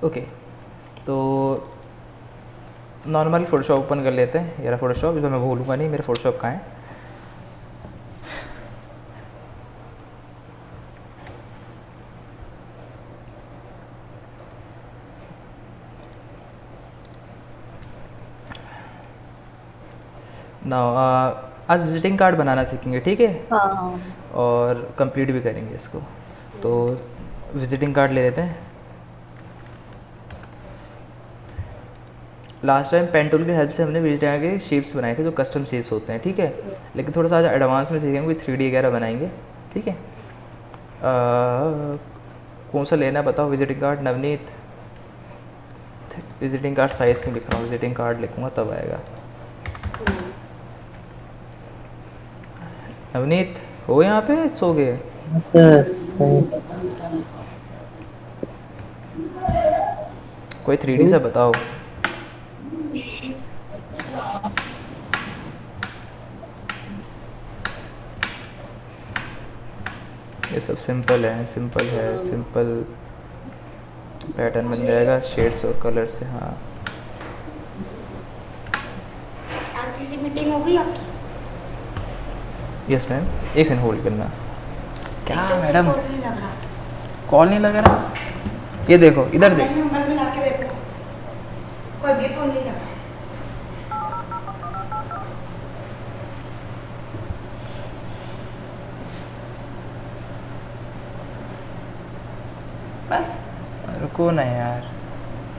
Okay, तो normal Photoshop open कर लेते हैं। ये रहा फ़ोटोशॉप, इसमें मैं भूलूंगा नहीं मेरा फ़ोटोशॉप कहाँ है। ना आज विजिटिंग कार्ड बनाना सीखेंगे, ठीक है, हाँ। और कंप्लीट भी करेंगे इसको। तो विजिटिंग कार्ड ले लेते हैं। लास्ट टाइम पेन टूल की हेल्प से हमने विजिटिंग कार्ड के शेप्स बनाए थे जो कस्टम शेप्स होते हैं, ठीक है। लेकिन थोड़ा सा आज एडवांस में सीखेंगे, 3D वगैरह बनाएंगे, ठीक है। कौन सा लेना है बताओ visiting card Navneet? Visiting card size क्यों लिख रहा हूँ, विजिटिंग कार्ड लिखूँगा तब आएगा। नवनीत हो यहाँ पे, सो गए? कोई 3D सा बताओ। ये सब सिंपल है, सिंपल है, सिंपल पैटर्न बन जाएगा शेड्स और कलर से। हाँ आरती से मीटिंग हो गई आपकी? यस मैम, एक सेकंड होल्ड करना। क्या तो सिर्फ मैडम, कॉल नहीं लग रहा। कॉल नहीं लग रहा? ये देखो इधर ऑनलाइन देखो। नंबर मिला के देखो, कोई भी फोन नहीं लग रहा। बस रुको ना यार,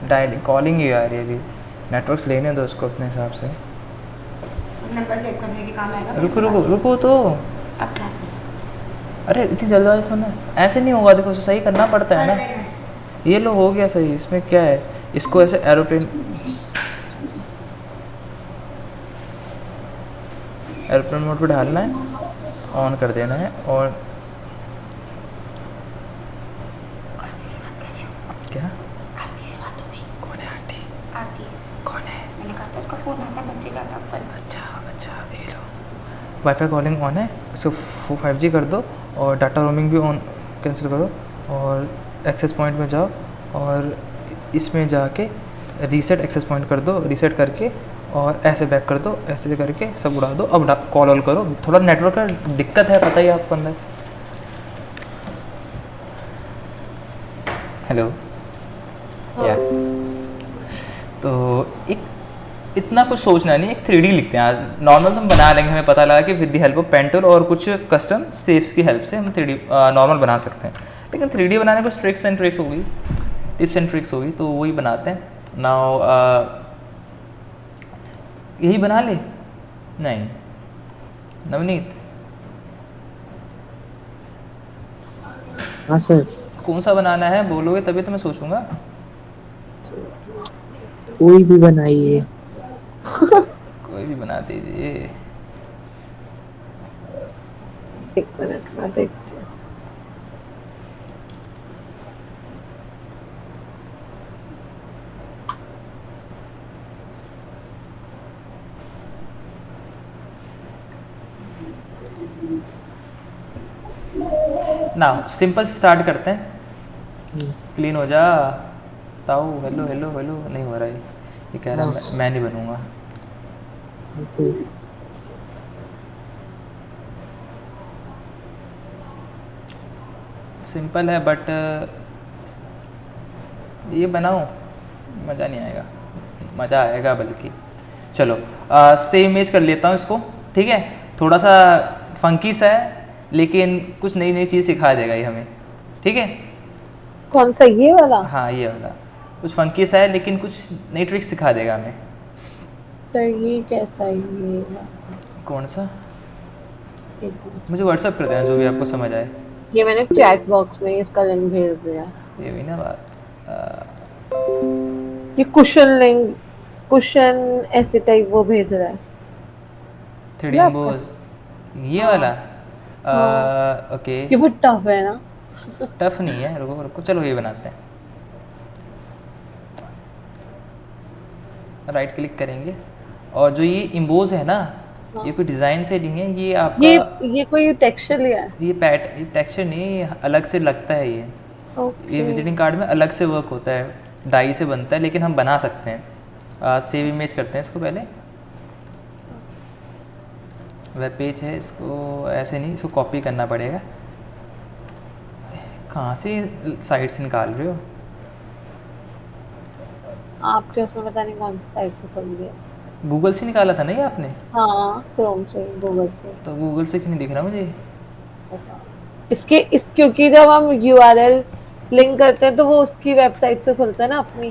डायलिंग कॉलिंग ही आ रही है अभी। नेटवर्क्स लेने दो उसको अपने हिसाब से। नंबर सेव करने के काम आएगा। रुको रुको रुको तो। अब क्लास में अरे इतनी जल्दबाजी थोड़ा ना, ऐसे नहीं होगा, देखो उसे सही करना पड़ता है कर ना। रहे हैं। ये लो हो गया सही, इसमें क्या है, इसको ऐसे एरोप्लेन एरोप्लेन मोड पे डालना है, ऑन कर देना है। और आरती से बात कर रही हो? क्या? आरती से बात हो गई। कौन है आरती? आरती कौन है? मैंने कहा था उसका फोन आता, मैसेज आता कल। अच्छा अच्छा, ये लो वाईफाई कॉलिंग ऑन है, इसको 5G कर दो और डाटा रोमिंग भी ऑन कैंसिल करो। और एक्सेस पॉइंट में जाओ और इसमें जाके रीसेट एक्सेस पॉइंट कर दो, रीसेट करके और ऐसे बैक कर दो, ऐसे करके सब उड़ा दो। अब कॉल ऑल करो, थोड़ा नेटवर्क का दिक्कत है पता ही है आपको अंदर। हेलो या, तो एक इतना कुछ सोचना नहीं, एक 3D लिखते हैं आज। नॉर्मल तो हम बना लेंगे, हमें पता लगा कि with the help of pen tool और कुछ कस्टम शेप्स की हेल्प से हम 3D नॉर्मल बना सकते हैं। लेकिन 3D बनाने को ट्रिक्स एंड ट्रिक होगी, टिप्स एंड ट्रिक्स होगी, तो वही बनाते हैं। नाउ यही बना ले। नहीं नवनीत, हाँ सर, कौन सा बनाना है बोलोगे तभी तो मैं सोचूंगा। कोई भी बनाइए। कोई भी बना दीजिए। एक मिनट में देखती हूँ। ना सिंपल स्टार्ट करते हैं। क्लीन हो जा ताऊ, हेलो हेलो हेलो, नहीं हो रहा है ये कह रहा है मैं नहीं बनूंगा। ठीक। सिंपल है बट ये बनाओ मज़ा नहीं आएगा, मज़ा आएगा बल्कि। चलो सेम इमेज कर लेता हूँ इसको, ठीक है। थोड़ा सा फंकी सा है लेकिन कुछ नई नई चीज़ सिखा देगा ये हमें, ठीक है। कौन सा, ये वाला? हाँ ये वाला कुछ फंकी सा है लेकिन कुछ नई ट्रिक्स सिखा देगा हमें। तो ये कैसा है ये वाला? कौन सा? एक मिनट। मुझे व्हाट्सअप कर देना जो भी आपको समझ आए। ये मैंने चैट बॉक्स में इसका लिंक भेज दिया। ये भी ना बात। ये कुशन लिंक, कुशन ऐसे टाइप वो भेज रहा है। 3D ये आपका? एम्बोज ये हाँ वाला। हाँ, ओके, ये बहुत टफ है ना। टफ नहीं है, रुको रुको, चलो ये बनाते हैं। राइट क्लिक करेंगे और जो ये इम्बोज है ना, हाँ। ये कोई डिज़ाइन से नहीं है, ये आपका ये कोई टेक्सचर लिया है? ये टेक्सचर नहीं, ये अलग से लगता है ये ओके। विजिटिंग कार्ड में अलग से वर्क होता है। डाई से बनता है, लेकिन हम बना सकते हैं। सेव इमेज करते हैं इसको पहले। वेब पेज है, इसको ऐसे नहीं, इसको कॉपी करना पड़ेगा। कहाँ से साइट से निकाल रहे हो? आपके उसमें पता नहीं कौन सी साइट से खोल दिया। गूगल से निकाला था ना ये आपने? हाँ, क्रोम से, गूगल से। तो गूगल से क्यों नहीं दिख रहा मुझे? इस क्योंकि जब हम यूआरएल लिंक करते हैं तो वो उसकी वेबसाइट से खुलता है ना अपनी।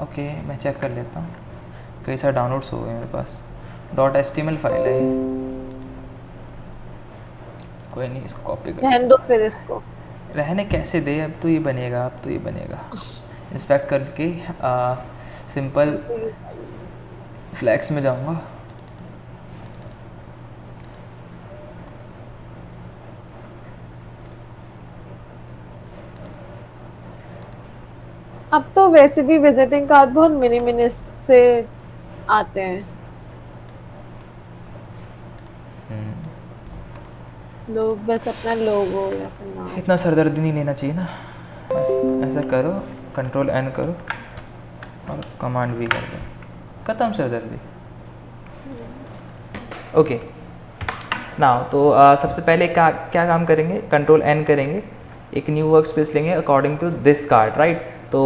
ओके, मैं चेक कर लेता हूँ। कई सारे डाउनलोड्स हो गए मेरे पास। .html फाइल है ये। कोई नहीं, इसको कॉपी कर। रहने दो फिर इसको। रहने कैसे दे, अब तो ये बनेगा, अब तो ये बनेगा। इंस्पेक्ट करके सिंपल फ्लैक्स में जाऊंगा। अब तो वैसे भी विजिटिंग कार्ड बहुत मिनिमिनिस्ट से आते हैं। लोग बस अपना लोगो या फिर नाम। इतना सरदर्दी नहीं लेना चाहिए ना। ऐसा करो, कंट्रोल एन करो और कमांड वी कर दो, खत्म सरदर्दी। ओके नाउ तो सबसे पहले क्या क्या काम करेंगे, कंट्रोल एन करेंगे, एक न्यू वर्क स्पेस लेंगे according to this card, right. तो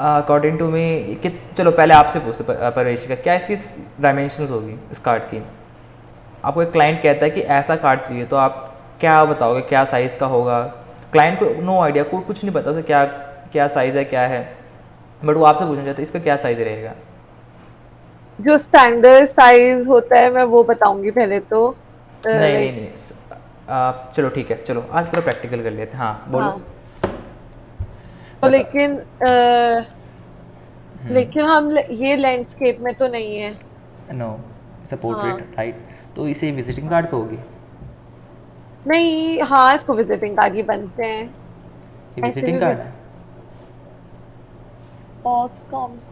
अकॉर्डिंग टू मी चलो पहले आपसे पूछते परवेश का क्या इसकी डायमेंशंस होगी इस कार्ड की। आपको एक क्लाइंट कहता है कि ऐसा कार्ड चाहिए, तो आप क्या बताओगे, क्या साइज़ का होगा? क्लाइंट को नो आइडिया, को कुछ नहीं पता उसे क्या क्या साइज़ है, क्या है, बट वो आपसे पूछना चाहता है इसका क्या साइज़ रहेगा। जो स्टैंडर्ड साइज होता है मैं वो बताऊंगी पहले तो। नहीं, चलो ठीक है, चलो आज पूरा प्रैक्टिकल कर लेते हैं। हाँ बोलो। हाँ। तो लेकिन हम ये लैंडस्केप में तो नहीं है। No, it's a portrait, right. तो इसे विजिटिंग कार्ड कहोगे? नहीं, हाँ इसको विजिटिंग कार्ड ही बनते हैं। ये ऐसे विजिटिंग भी कार्ड है। बॉक्स कॉम्स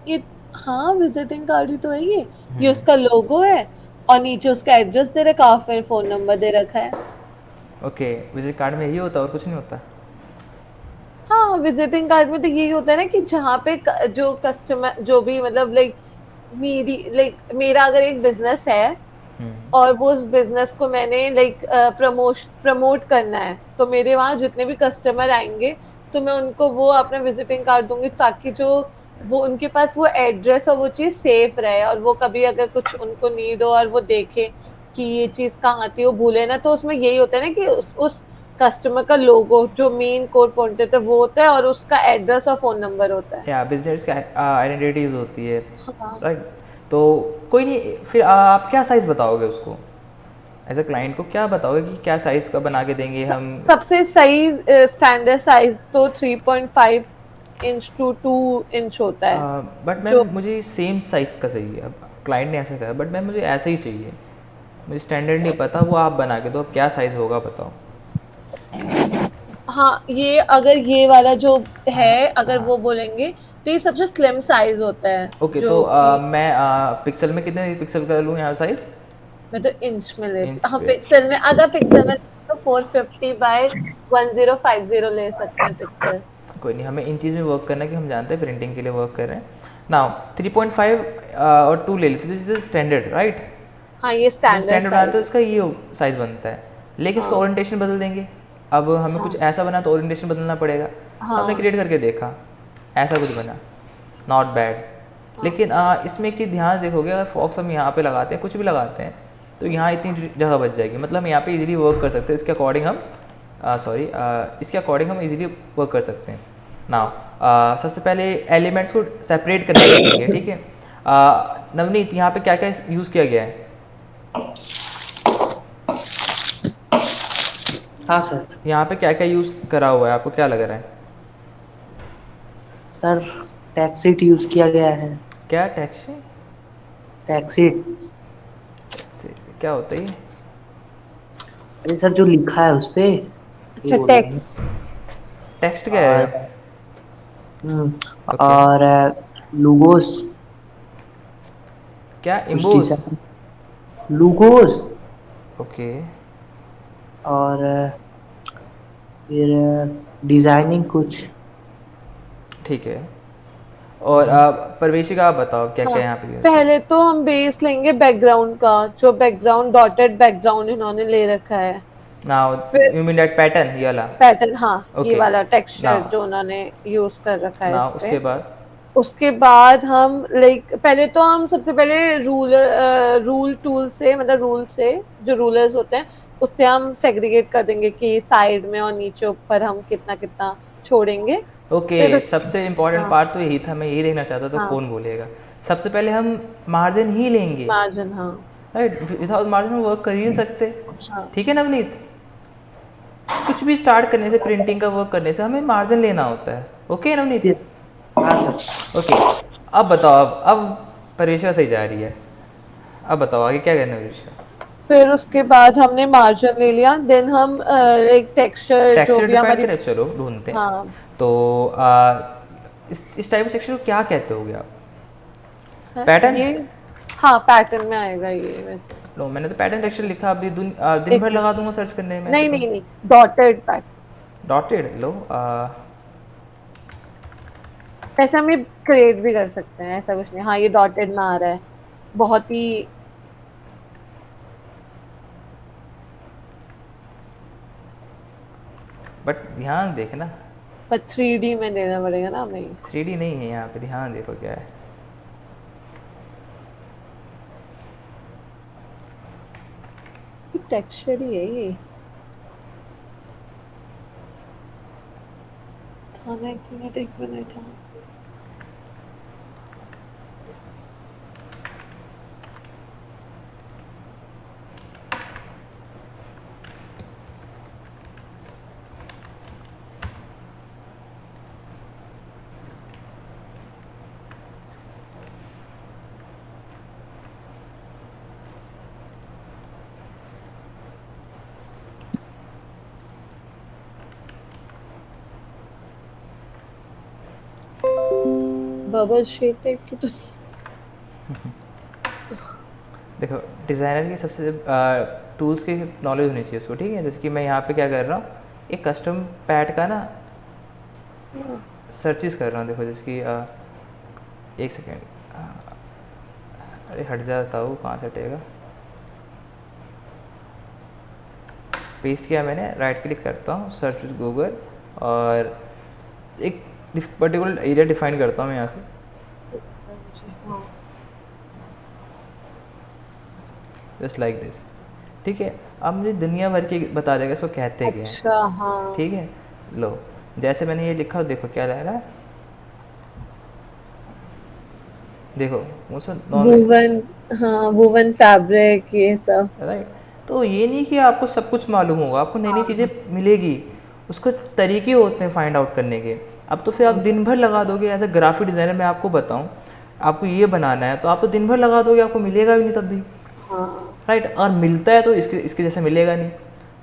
ये, हाँ विजिटिंग कार्ड ही तो है ये उसका लोगो है और नीचे उसका एड्रेस दे रखा है, फिर फोन नंबर दे रखा है। ओके, विजिट कार्ड में यही होता है और कुछ नहीं होता? हाँ, विजिटिंग कार्ड में तो यही होता है ना कि जहाँ पे जो कस्टमर जो भी मतलब मेरा अगर एक बिजनेस है और वो उस बिजनेस को मैंने प्रमोट करना है, तो मेरे वहाँ जितने भी कस्टमर आएंगे तो मैं उनको वो अपना विजिटिंग कार्ड दूंगी, ताकि जो वो उनके पास वो एड्रेस और वो चीज सेफ रहे, और वो कभी अगर कुछ उनको नीड हो और वो देखे कि ये चीज कहाँ थी वो भूले ना। तो उसमें यही होता है ना कि उस कस्टमर का लोगो जो मेन कोड पॉइंट है वो होता है और उसका एड्रेस और फोन नंबर होता है। या बिजनेस का आइडेंटिटीज होती है, हाँ। राइट। तो कोई नहीं, फिर आप क्या साइज़ बताओगे उसको, एज अ क्लाइंट को क्या बताओगे कि क्या साइज़ का बना के देंगे हम? सबसे सही स्टैंडर्ड साइज तो 3.5 इंच टू 2 इंच होता है। बट मैम जो मुझे सेम साइज़ का चाहिए। अब क्लाइंट ने ऐसा कहा, बट मैम मुझे ऐसा ही चाहिए, मुझे स्टैंडर्ड नहीं पता, वो आप बना के दो, अब क्या साइज़ होगा बताओ। हाँ, ये अगर ये वाला जो है अगर वो बोलेंगे तो ये सबसे स्लिम साइज होता है। ओके, जो तो कि मैं पिक्सल में कितने पिक्सल का लूँ यहाँ साइज़? मैं तो इंच में लेती, इंच हाँ पे? पिक्सल में, अगर पिक्सल में तो 450 बाय 1050 ले सकते हैं पिक्सल। कोई नहीं, हमें इन चीज़ में वर्क करना है कि हम जानते हैं प्रिंटिंग के लिए वर्क कर रहे हैं। नाउ 3.5 और 2 ले लेते हैं, दिस इज स्टैंडर्ड, राइट। हाँ, ये जब स्टैंडर्ड स्टैंडर्ड बनाते साइज हैं है। उसका ये साइज़ बनता है, लेकिन इसका हाँ ओरिएंटेशन बदल देंगे। अब हमें कुछ ऐसा बना तो ओरिएंटेशन बदलना पड़ेगा। हमने हाँ क्रिएट करके देखा, ऐसा कुछ बना, नॉट बैड। लेकिन इसमें एक चीज़ ध्यान देखोगे, अगर फॉक्स हम यहाँ पे लगाते हैं, कुछ भी लगाते हैं, तो यहाँ इतनी जगह बच जाएगी, मतलब हम यहाँ पे इजीली वर्क कर सकते हैं। इसके अकॉर्डिंग हम इसके अकॉर्डिंग हम इजीली वर्क कर सकते हैं। नाउ सबसे पहले एलिमेंट्स को सेपरेट करना सीखेंगे, ठीक है। नवनीत, यहाँ पे क्या क्या यूज़ किया गया है? हाँ सर। यहाँ पे क्या क्या यूज़ करा हुआ है, आपको क्या लग रहा है? सर टैक्सीट यूज किया गया है। क्या टैक्सी? टैक्सीट। क्या होता है ये? अरे सर जो लिखा है उस पे ये अच्छा, बोल रहे हैं। टेक्स्ट। टेक्स्ट क्या है? और ओके, और लुगोस क्या कुछ इम्बोज? डिजाइन, लुगोस। ओके, और फिर डिजाइनिंग कुछ। ठीक है। और प्रवेशिका आप बताओ क्या क्या हाँ, यहाँ पे use पहले तो हम बेस लेंगे बैकग्राउंड का, जो बैकग्राउंड डॉटेड बैकग्राउंड इन्होंने ले रखा है। नाउ फिर यू मीन दैट पैटर्न ये वाला? पैटर्न, हाँ, ये ओके। वाला टेक्सचर नाउ जो उन्होंने यूज कर रखा है इस नाउ पे। उसके बाद उसके बाद हम लाइक पहले तो हम सबसे पहले रूल टूल से, मतलब रूल से, जो रूलर्स होते हैं उससे हम सेग्रीगेट कर देंगे कि साइड में और नीचे ऊपर हम कितना कितना छोड़ेंगे। ओके, फिर उस सबसे इम्पोर्टेंट हाँ पार्ट तो यही था, मैं यही देखना चाहता था, तो हाँ कौन बोलेगा। सबसे पहले हम मार्जिन ही लेंगे, मार्जिन, हाँ राइट? विदाउट मार्जिन हम वर्क कर ही नहीं सकते। हाँ ठीक है नवनीत? कुछ भी स्टार्ट करने से, प्रिंटिंग का वर्क करने से हमें मार्जिन लेना होता है। ओके नवनीत? हाँ सर। ओके। अब बताओ, अब परीक्षा सही जा रही है, अब बताओ आगे क्या करना है परीक्षा? फिर उसके बाद हमने मार्जिन ले लिया, देन हम एक टेक्सचर जो टेक्सचर भी डिफाइन हमारी, करें, चलो ढूंढते हैं। हाँ तो इस टाइप ऑफ टेक्सचर को क्या कहते होगे आप? है पैटर्न? ये, हाँ पैटर्न में आएगा ये वैसे। नो, मैंने तो पैटर्न टेक्सचर लिखा, अब दिन एक भर लगा मिनट, दूंगा सर्च करने में ऐसे नहीं तो। नहीं नहीं, डॉटेड पैटर्न। डॉटेड लो। ऐसे हम ये क्रिएट भी कर सकते हैं, ऐसा कुछ नहीं। हाँ, ये डॉटेड में आ रहा है, बहुत ही बट ध्यान देखना, पर 3D में देना पड़ेगा ना हमें। 3D नहीं है यहाँ पे, ध्यान देखो क्या है। टेक्सचर ही है ये, थाना एक मिनट हाँ। बबल शेप टाइप की तो देखो, डिज़ाइनर की सबसे टूल्स की नॉलेज होनी चाहिए उसको, ठीक है? जैसे कि मैं यहाँ पे क्या कर रहा हूँ, एक कस्टम पैड का ना सर्चेस कर रहा हूँ। देखो जैसे कि एक सेकेंड, अरे हट जाता हूँ, कहाँ से हटेगा। पेस्ट किया मैंने, राइट क्लिक करता हूँ, सर्च विद गूगल, और एक पर्टिकुलर एरिया डिफाइन करता हूँ मैं यहाँ से। जस्ट लाइक दिस, ठीक है? अब मुझे दुनिया भर के बता देगा इसको कहते क्या हैं, अच्छा हाँ ठीक है? लो, जैसे मैंने ये लिखा, देखो क्या लग रहा है, देखो वो सब नॉलेज, वूवन, हाँ वूवन फैब्रिक ये सब। राइट? तो ये नहीं कि आपको सब कुछ मालूम होगा, आपको नई नई चीज़ें हाँ मिलेगी, उसको तरीके होते हैं फाइंड आउट करने के। अब तो फिर आप दिन भर लगा दोगे, एज अ ग्राफिक डिज़ाइनर मैं आपको बताऊँ, आपको ये बनाना है तो आप तो दिन भर लगा दोगे, आपको मिलेगा भी नहीं तब भी, हाँ राइट? और मिलता है तो इसके इसके जैसा मिलेगा नहीं।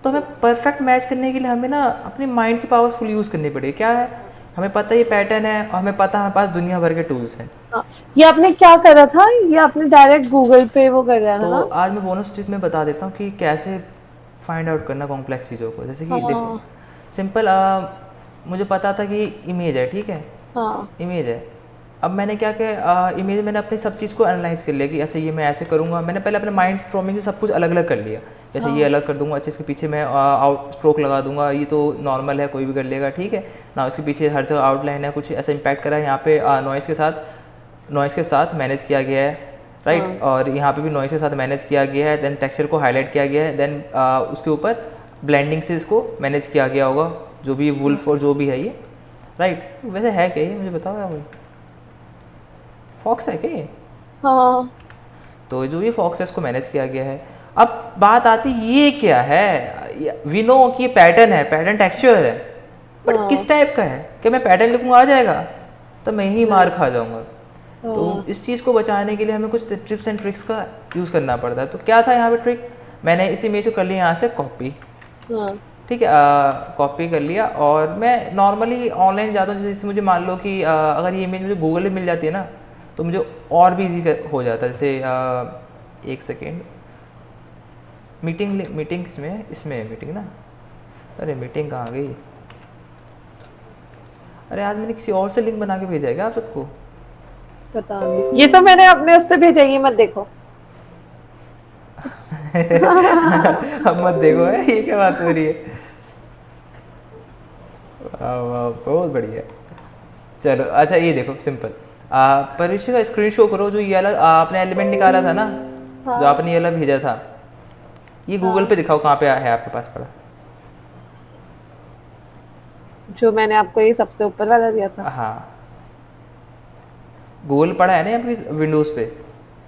तो हमें परफेक्ट मैच करने के लिए हमें ना अपनी माइंड की पावर फुल यूज़ करनी पड़ेगी। क्या है, हमें पता है ये पैटर्न है, और हमें पता है हमारे पास दुनिया भर के टूल्स हैं। हाँ। ये आपने क्या करा था, ये आपने डायरेक्ट गूगल पे वो कर रहा था तो ना। आज मैं बोनस टिप में बता देता हूँ कि कैसे फाइंड आउट करना कॉम्प्लेक्स चीज़ों को। जैसे कि देखो, हाँ सिंपल, मुझे पता था कि इमेज है, ठीक है? हाँ इमेज है। अब मैंने क्या किया, इमेज मैंने अपनी सब चीज़ को एनालाइज कर लिया कि अच्छा ये मैं ऐसे करूँगा। मैंने पहले अपने माइंड स्ट्रोमिंग से सब कुछ अलग अलग कर लिया, जैसे ये अलग कर दूंगा, अच्छा इसके पीछे मैं आउट स्ट्रोक लगा दूंगा, ये तो नॉर्मल है कोई भी कर लेगा, ठीक है ना? इसके पीछे हर जगह आउटलाइन है, कुछ ऐसा इम्पैक्ट करा है। यहाँ पे नॉइज़ के साथ मैनेज किया गया है, राइट? और यहाँ पे भी नॉइज़ के साथ मैनेज किया गया है। देन टेक्सचर को हाईलाइट किया गया है, देन उसके ऊपर ब्लेंडिंग से इसको मैनेज किया गया होगा, जो भी वुल्फ और जो भी है ये, राइट? वैसे है क्या ये, मुझे बताओ क्या कोई फॉक्स है क्या ये? हाँ तो जो ये फॉक्स है इसको मैनेज किया गया है। अब बात आती ये क्या है, वी नो कि ये पैटर्न है, पैटर्न टेक्सचर है, बट किस टाइप का है? क्या मैं पैटर्न लिखूंगा आ जाएगा? तो मैं ही मार खा जाऊंगा। तो इस चीज़ को बचाने के लिए हमें कुछ टिप्स एंड ट्रिक्स का यूज़ करना पड़ता है। तो क्या था यहाँ पे ट्रिक, मैंने इस इमेज को कर लिया यहाँ से कॉपी, हाँ ठीक है? कॉपी कर लिया, और मैं नॉर्मली ऑनलाइन जाता हूँ, जैसे मुझे मान लो कि अगर ये इमेज मुझे गूगल में मिल जाती है ना, तो मुझे और भी ईजी हो जाता है। जैसे एक सेकेंड, मीटिंग इसमें है मीटिंग ना, अरे मीटिंग कहाँ गई? अरे आज मैंने किसी और से लिंक बना के भेजा है क्या आप सबको? पता नहीं, ये सब मैंने अपने उससे भेजा, ये मत देखो। अब मत देखो है, ये क्या बात हो रही है? वाह वाह, बहुत बढ़िया। चलो अच्छा ये देखो सिंपल, परिचय का स्क्रीन शो करो, जो ये वाला आपने एलिमेंट निकाला था ना, जो हाँ आपने ये वाला भेजा था, ये गूगल हाँ, पे दिखाओ कहाँ पे है आपके पास पड़ा। जो मैंने आपको ये सबसे ऊपर वाला दिया था। हाँ गूगल पड़ा है ना आपकी विंडोज़ पे?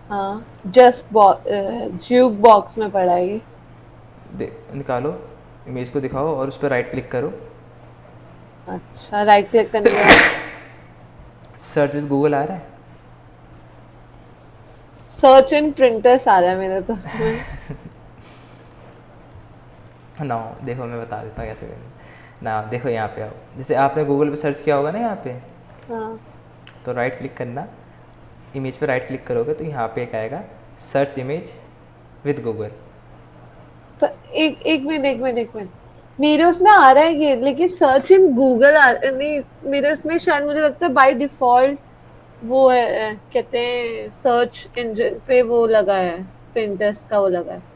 हाँ, जस्ट ज्यूक बॉक्स में पड़ा है ये। निकालो, इमेज को दिखाओ और उस पर राइट क्लिक करो। अच्छा, राइट क्लिक करने के बाद सर्च विद गूगल आ रहा है? सर्च इन प्रिंटर्स आ रहा है मेरे तो उसमें। ना देखो मैं बता देता हूँ कैसे करना। ना देखो यहाँ पे आओ, जैसे आपने गूगल पे सर्च किया होगा ना यहाँ पे, हाँ तो राइट क्लिक करना, इमेज पे राइट क्लिक करोगे तो यहाँ पे एक आएगा सर्च इमेज विद गूगल। पर एक मिनट, मेरे उसमें आ रहा है ये, लेकिन सर्च इन गूगल नहीं, मेरे उसमें शायद मुझे लगता है बाय डिफॉल्ट वो है, कहते हैं सर्च इंजन पे वो लगा है, पिंटरेस्ट का वो लगा है।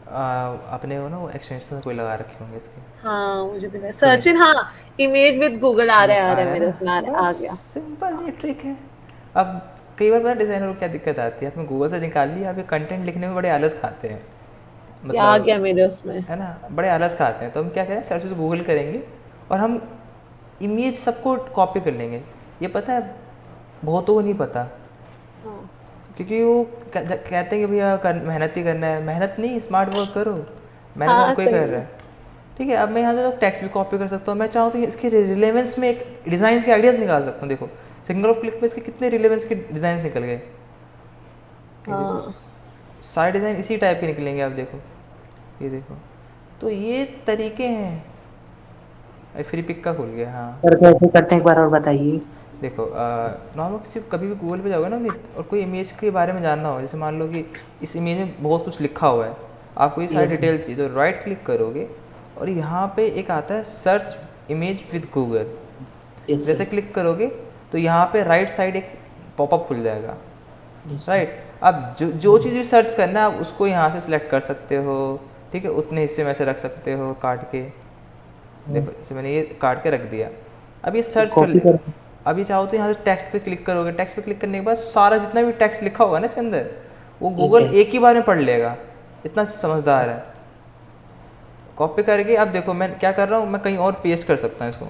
अपने वो ना वो एक्सटेंशन कोई लगा रखे होंगे इसके। हाँ मुझे भी लगा कोई सर्च इन, हाँ इमेज विद गूगल आ रहा है, आ रहा है मेरे उसमें आ ना, रहा है, आ बस गया। सिंपल ये ट्रिक है। अब कई बार पता डिज़ाइनर को क्या दिक्कत आती है, आपने गूगल से निकाल लिया, आप ये कंटेंट लिखने में बड़े आलस खाते हैं, ये आ मतलब गया मेरे उसमें। है ना, बड़े आलस खाते हैं। तो हम क्या करें, सर्च से गूगल करेंगे और हम इमेज सबको कॉपी कर लेंगे। ये पता है बहुतों को नहीं पता, हाँ क्योंकि वो कहते हैं कि भैया मेहनत ही करना है। मेहनत नहीं, स्मार्ट वर्क करो, मेहनत हाँ हर कोई सही कर है। रहा है। ठीक है, अब मैं यहाँ से तो टेक्स्ट भी कॉपी कर सकता हूँ, मैं चाहूँ तो इसके रिलेवेंस में एक डिज़ाइन के आइडियाज़ निकाल सकता हूँ। देखो सिंगल ऑफ क्लिक पे इसके कितने रिलेवेंस के डिज़ाइन निकल गए। ये देखो हाँ सारे डिज़ाइन इसी टाइप के निकलेंगे, आप देखो, ये देखो। तो ये तरीके हैं। फ्री पिक का खुल गया, हाँ। सर कैसे करते हैं एक बार और बताइए। देखो नॉर्मल किसी कभी भी गूगल पे जाओगे ना अमित, और कोई इमेज के बारे में जानना हो, जैसे मान लो कि इस इमेज में बहुत कुछ लिखा हुआ है, आपको ये सारी यस डिटेल चाहिए, तो राइट क्लिक करोगे और यहाँ पे एक आता है search image with Google. Yes जैसे सर। क्लिक करोगे तो यहाँ पे राइट साइड एक पॉपअप खुल जाएगा। Yes sir. राइट, अब जो जो चीज़ भी सर्च करना है आप उसको यहाँ से सिलेक्ट कर सकते हो। ठीक है, उतने हिस्से में से रख सकते हो काट के। देखो जैसे मैंने ये काट के रख दिया, अब ये सर्च कर कॉपी ले। कर। अभी चाहो तो यहाँ से टेक्स्ट पे क्लिक करोगे, टेक्स्ट पे क्लिक करने के बाद सारा जितना भी टेक्स्ट लिखा होगा ना इसके अंदर, वो गूगल सर। एक ही बार में पढ़ लेगा। इतना समझदार है। कॉपी करके अब देखो मैं क्या कर रहा हूँ, मैं कहीं और पेस्ट कर सकता हूँ इसको।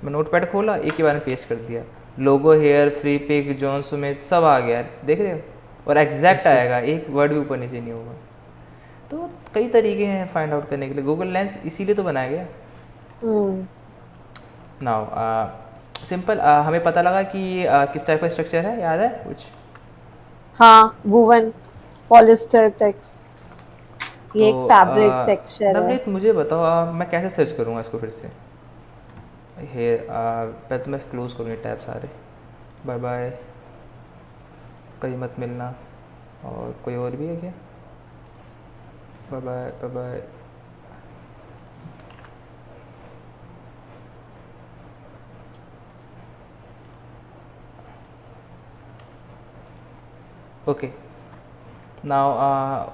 मैं नोटपैड खोला, एक ही बार में पेस्ट कर दिया, logo here free pick John Sumit सब आ गया, देख रहे हो, और एग्जैक्ट सर। आएगा, एक वर्ड भी ऊपर नीचे नहीं होगा। तो कई तरीके हैं फाइंड आउट करने के लिए, गूगल लेंस इसीलिए तो बनाया गया। हम्म, नाउ सिंपल, हमें पता लगा कि किस टाइप का स्ट्रक्चर है, याद है कुछ? हाँ वुवन पॉलिस्टर टेक्स, तो ये एक फैब्रिक टेक्सचर है। नवनीत मुझे बताओ, मैं कैसे सर्च करूँगा इसको फिर से? हेयर पहले तो मैं क्लोज करूँगी टैब सारे। बाय बाय, कहीं मत मिलना। और कोई और भी है क्या? Bye bye bye bye. Okay now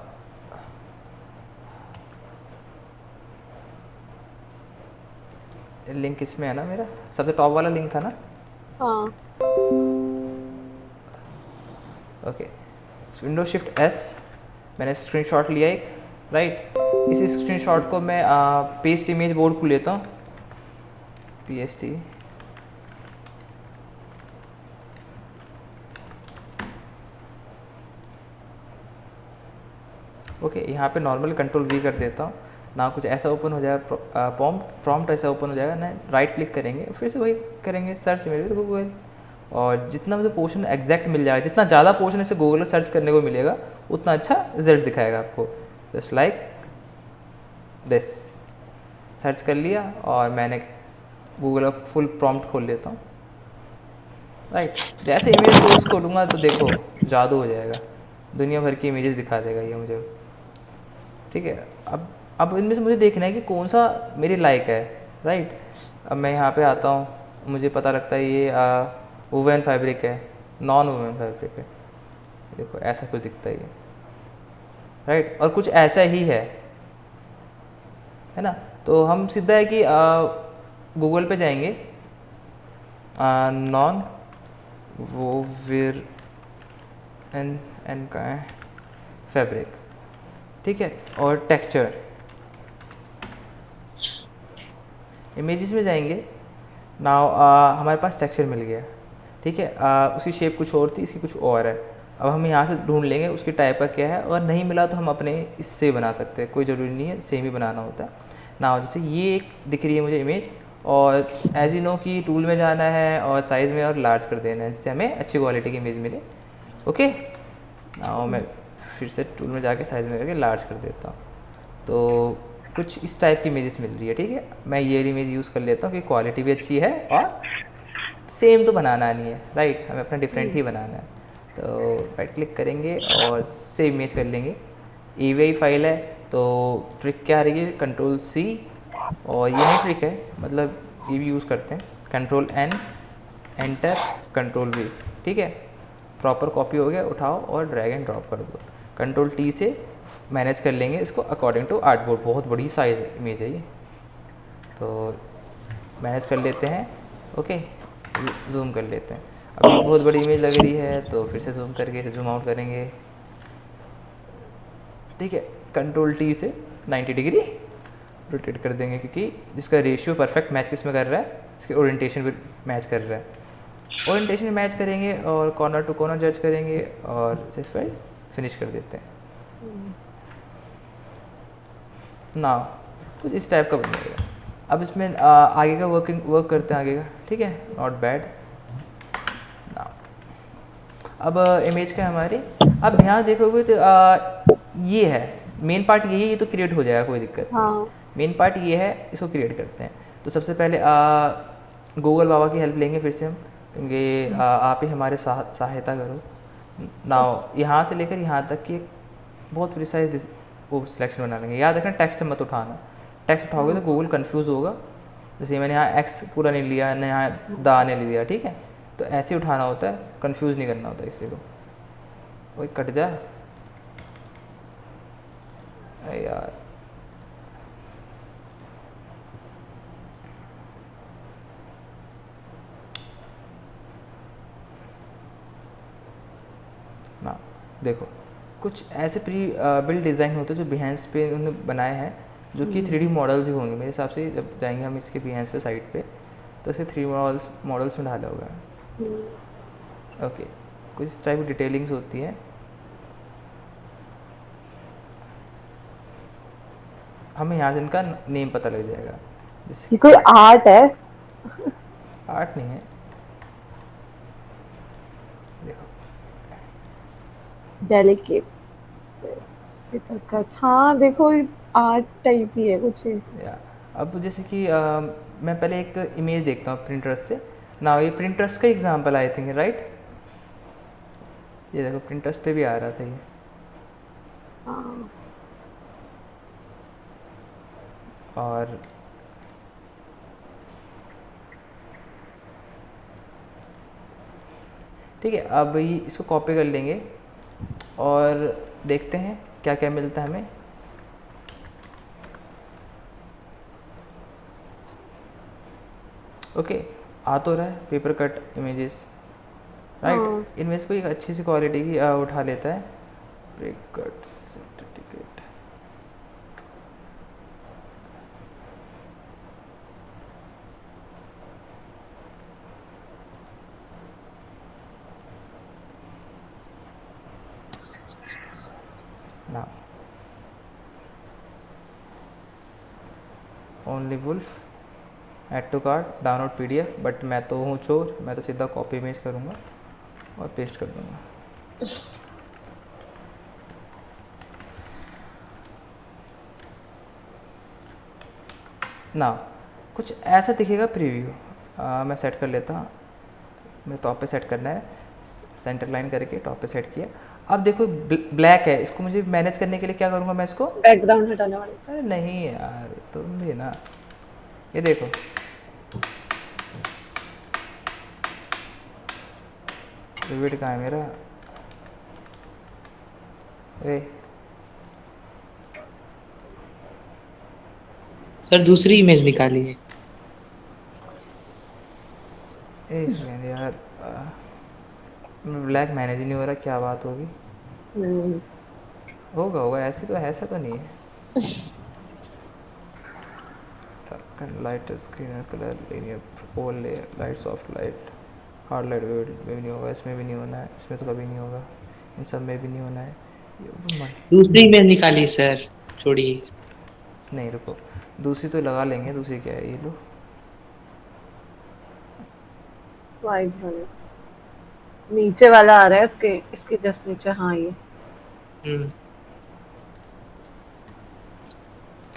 link इसमें है ना, मेरा सबसे टॉप वाला लिंक था ना? हाँ ओके, विंडो शिफ्ट एस, मैंने स्क्रीनशॉट लिया एक, राइट। इसी स्क्रीनशॉट को मैं पेस्ट इमेज बोर्ड को लेता हूँ, PST। ओके यहाँ पे नॉर्मल कंट्रोल V कर देता हूँ ना, कुछ ऐसा ओपन हो जाएगा, प्रॉम्प्ट ऐसा ओपन हो जाएगा ना, राइट क्लिक करेंगे, फिर से वही करेंगे सर्च इमेज विद गूगल, और जितना मुझे पोर्शन एग्जैक्ट मिल जाएगा, जितना ज़्यादा पोर्शन इसे गूगल सर्च करने को मिलेगा उतना अच्छा रिजल्ट दिखाएगा आपको। जस्ट लाइक दिस, सर्च कर लिया और मैंने गूगल का फुल प्रॉम्प्ट खोल लेता हूँ, राइट। जैसे इमेज सोर्स खोलूँगा तो देखो जादू हो जाएगा, दुनिया भर की इमेजेस दिखा देगा ये मुझे। ठीक है, अब इनमें से मुझे देखना है कि कौन सा मेरे लायक है। राइट। अब मैं यहाँ पे आता हूँ, मुझे पता लगता है ये वुवन फैब्रिक है, नॉन वुवन फैब्रिक है। देखो ऐसा कुछ दिखता है ये, राइट। और कुछ ऐसा ही है ना। तो हम सीधा है कि गूगल पे जाएंगे, नॉन वोविर एन का है फैब्रिक, ठीक है, और टेक्सचर, इमेजेस में जाएंगे। नाउ हमारे पास टेक्सचर मिल गया, ठीक है। उसकी शेप कुछ और थी, इसकी कुछ और है। अब हम यहाँ से ढूंढ लेंगे उसकी टाइप का क्या है, और नहीं मिला तो हम अपने इससे बना सकते हैं, कोई ज़रूरी नहीं है सेम ही बनाना होता है। नाउ जैसे ये एक दिख रही है मुझे इमेज, और एज यू नो कि टूल में जाना है और साइज़ में और लार्ज कर देना है, जिससे हमें अच्छी क्वालिटी की इमेज मिले। ओके, नाउ मैं फिर से टूल में जाके साइज़ में करके लार्ज कर देता हूँ। तो कुछ इस टाइप की इमेजेस मिल रही है, ठीक है। मैं ये इमेज यूज़ कर लेता हूँ कि क्वालिटी भी अच्छी है और सेम तो बनाना नहीं है, राइट, हमें अपना डिफरेंट ही बनाना है। तो राइट क्लिक करेंगे और सेव इमेज कर लेंगे। AVI फाइल है, तो ट्रिक क्या रही है, Ctrl+C, और ये नहीं ट्रिक है, मतलब ये भी यूज़ करते हैं, Ctrl+N, एंटर, Ctrl+V, ठीक है। प्रॉपर कॉपी हो गया, उठाओ और ड्रैग एंड ड्रॉप कर दो। Ctrl+T से मैनेज कर लेंगे इसको अकॉर्डिंग टू आर्टबोर्ड। बहुत बड़ी साइज इमेज है ये, तो मैनेज कर लेते हैं। ओके, जूम कर लेते हैं। अभी बहुत बड़ी इमेज लग रही है, तो फिर से जूम करके इसे जूम आउट करेंगे, ठीक है। Ctrl+T से 90 डिग्री रोटेट कर देंगे, क्योंकि जिसका रेशियो परफेक्ट मैच किस में कर रहा है, इसके ओरिएंटेशन भी मैच कर रहा है। ओरिएंटेशन में मैच करेंगे और कॉर्नर टू कॉर्नर जज करेंगे और इसे फिर फिनिश कर देते हैं। ना कुछ इस टाइप का बन जाएगा। अब इसमें आगे का वर्क करते हैं आगे का, ठीक है, नॉट बैड। ना अब इमेज का हमारी, अब ध्यान देखोगे तो ये है मेन पार्ट, यही है, ये तो क्रिएट हो जाएगा, कोई दिक्कत नहीं। हाँ। मेन पार्ट ये है, इसको क्रिएट करते हैं। तो सबसे पहले गूगल बाबा की हेल्प लेंगे फिर से हम, क्योंकि आप ही हमारे सहायता करो। नाउ यहाँ से लेकर यहाँ तक की बहुत प्रिसाइज वो सिलेक्शन बना लेंगे। याद रखना टेक्स्ट मत उठाना, टेक्स्ट उठाओगे तो गूगल कंफ्यूज होगा। जैसे मैंने यहाँ एक्स पूरा नहीं लिया, न यहाँ दा ने लिया, ठीक है। तो ऐसे ही उठाना होता है, कंफ्यूज नहीं करना होता किसी को। वही कट जा यार, ना देखो कुछ ऐसे प्री बिल्ड डिज़ाइन होते हैं जो बिहेंस पे उन्होंने बनाए हैं, जो कि 3D मॉडल्स ही होंगे मेरे हिसाब से। जब जाएंगे हम इसके बिहेंस पे साइट पे, तो इसे 3D मॉडल्स में डाला होगा। ओके, कुछ इस टाइप की डिटेलिंग्स होती हैं। हमें यहाँ से इनका नेम पता लग जाएगा। ये कोई आर्ट है? आर्ट नहीं है, देखो डेलिकेट पेपर कट, हाँ देखो आर्ट टाइप ही है कुछ। या अब जैसे कि मैं पहले एक इमेज देखता हूँ प्रिंटरेस्ट से ना। ये प्रिंटरेस्ट का एग्जांपल आई थिंक, राइट। ये देखो प्रिंटरेस्ट पे भी आ रहा था ये। और ठीक है, अब ये इसको कॉपी कर लेंगे और देखते हैं क्या क्या मिलता है हमें। ओके, आ तो रहा है पेपर कट इमेजेस, राइट। इनमें से कोई एक अच्छी सी क्वालिटी की उठा लेता है। पेपर कट सर्टिफिकेट, ना only wolf, add to cart, download PDF। But मैं तो हूँ चोर, मैं तो सीधा कॉपी इमेज करूँगा और पेस्ट कर दूँगा। ना कुछ ऐसा दिखेगा प्रीव्यू। मैं सेट कर लेता हूँ, मैं टॉप पे सेट करना है, सेंटर लाइन करके टॉप पे सेट किया। अब देखो ब्लैक है, इसको मुझे मैनेज करने के लिए क्या करूँगा मैं इसको बैकग्राउंड हटाने वाली। अरे नहीं यार, तुम भी ना ये देखो, विविड कहाँ है मेरा? ए सर दूसरी इमेज निकाली है। एक सेकेंड यार, ब्लैक मैनेज ही नहीं हो रहा, क्या बात होगी? होगा होगा, ऐसे तो ऐसा तो नहीं है। लाइट स्क्रीन कलर लीनियर ओल layer light soft light hard light में भी नहीं होगा, इसमें भी नहीं होना है, इसमें तो कभी नहीं होगा, इन सब में भी नहीं होना है। दूसरी इमेज निकाली सर, छोड़िए। नहीं रुको, दूसरी तो लगा लेंगे। दूसरी क्या है? ये लो, वाइट वाला नीचे वाला आ रहा है, इसके इसके जस्ट नीचे। हाँ ये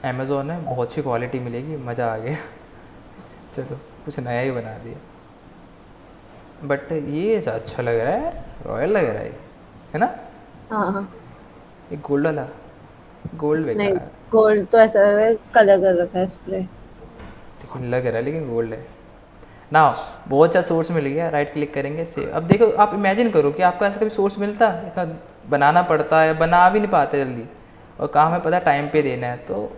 अमेज़ोन है, बहुत अच्छी क्वालिटी मिलेगी, मज़ा आ गया। चलो कुछ नया ही बना दिया। बट ये अच्छा लग रहा है यार, रॉयल लग रहा है ना? हाँ एक गोल्ड वाला, गोल्ड नहीं, बेकार गोल्ड तो ऐसा कलर कर रखा है स्प्रे। लेकिन लग रहा है, लेकिन गोल्ड है ना। बहुत अच्छा सोर्स मिल गया, राइट क्लिक करेंगे सेव। अब देखो, आप इमेजिन करो कि आपको ऐसा कभी सोर्स मिलता, इतना बनाना पड़ता है, बना भी नहीं पाते जल्दी, और काम है पता टाइम पे देना है, तो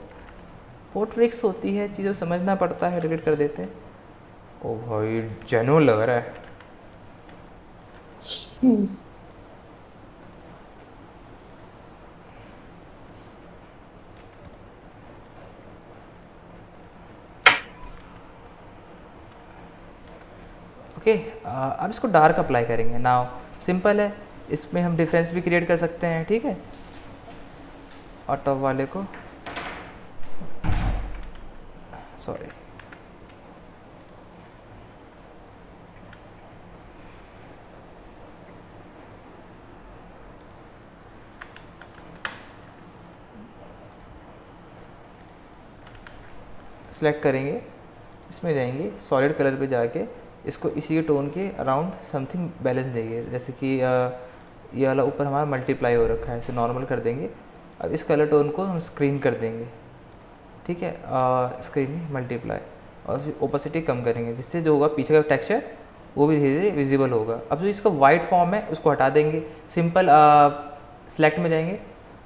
बहुत ट्रिक्स होती है, चीज़ों को समझना पड़ता है, डिलीट कर देते हैं। ओ भाई जेन्युइन लग रहा है। ओके, अब इसको डार्क अप्लाई करेंगे। नाउ सिंपल है, इसमें हम डिफरेंस भी क्रिएट कर सकते हैं, ठीक है। और टॉप वाले को, सॉरी, सेलेक्ट करेंगे, इसमें जाएंगे, सॉलिड कलर पे जाके इसको इसी के टोन के अराउंड समथिंग बैलेंस देंगे। जैसे कि ये वाला ऊपर हमारा मल्टीप्लाई हो रखा है, इसे नॉर्मल कर देंगे। अब इस कलर टोन को हम स्क्रीन कर देंगे, ठीक है, स्क्रीन में मल्टीप्लाई, और फिर ओपेसिटी कम करेंगे, जिससे जो होगा पीछे का टेक्सचर वो भी धीरे धीरे विजिबल होगा। अब जो इसका वाइट फॉर्म है उसको हटा देंगे, सिंपल सेलेक्ट में जाएंगे,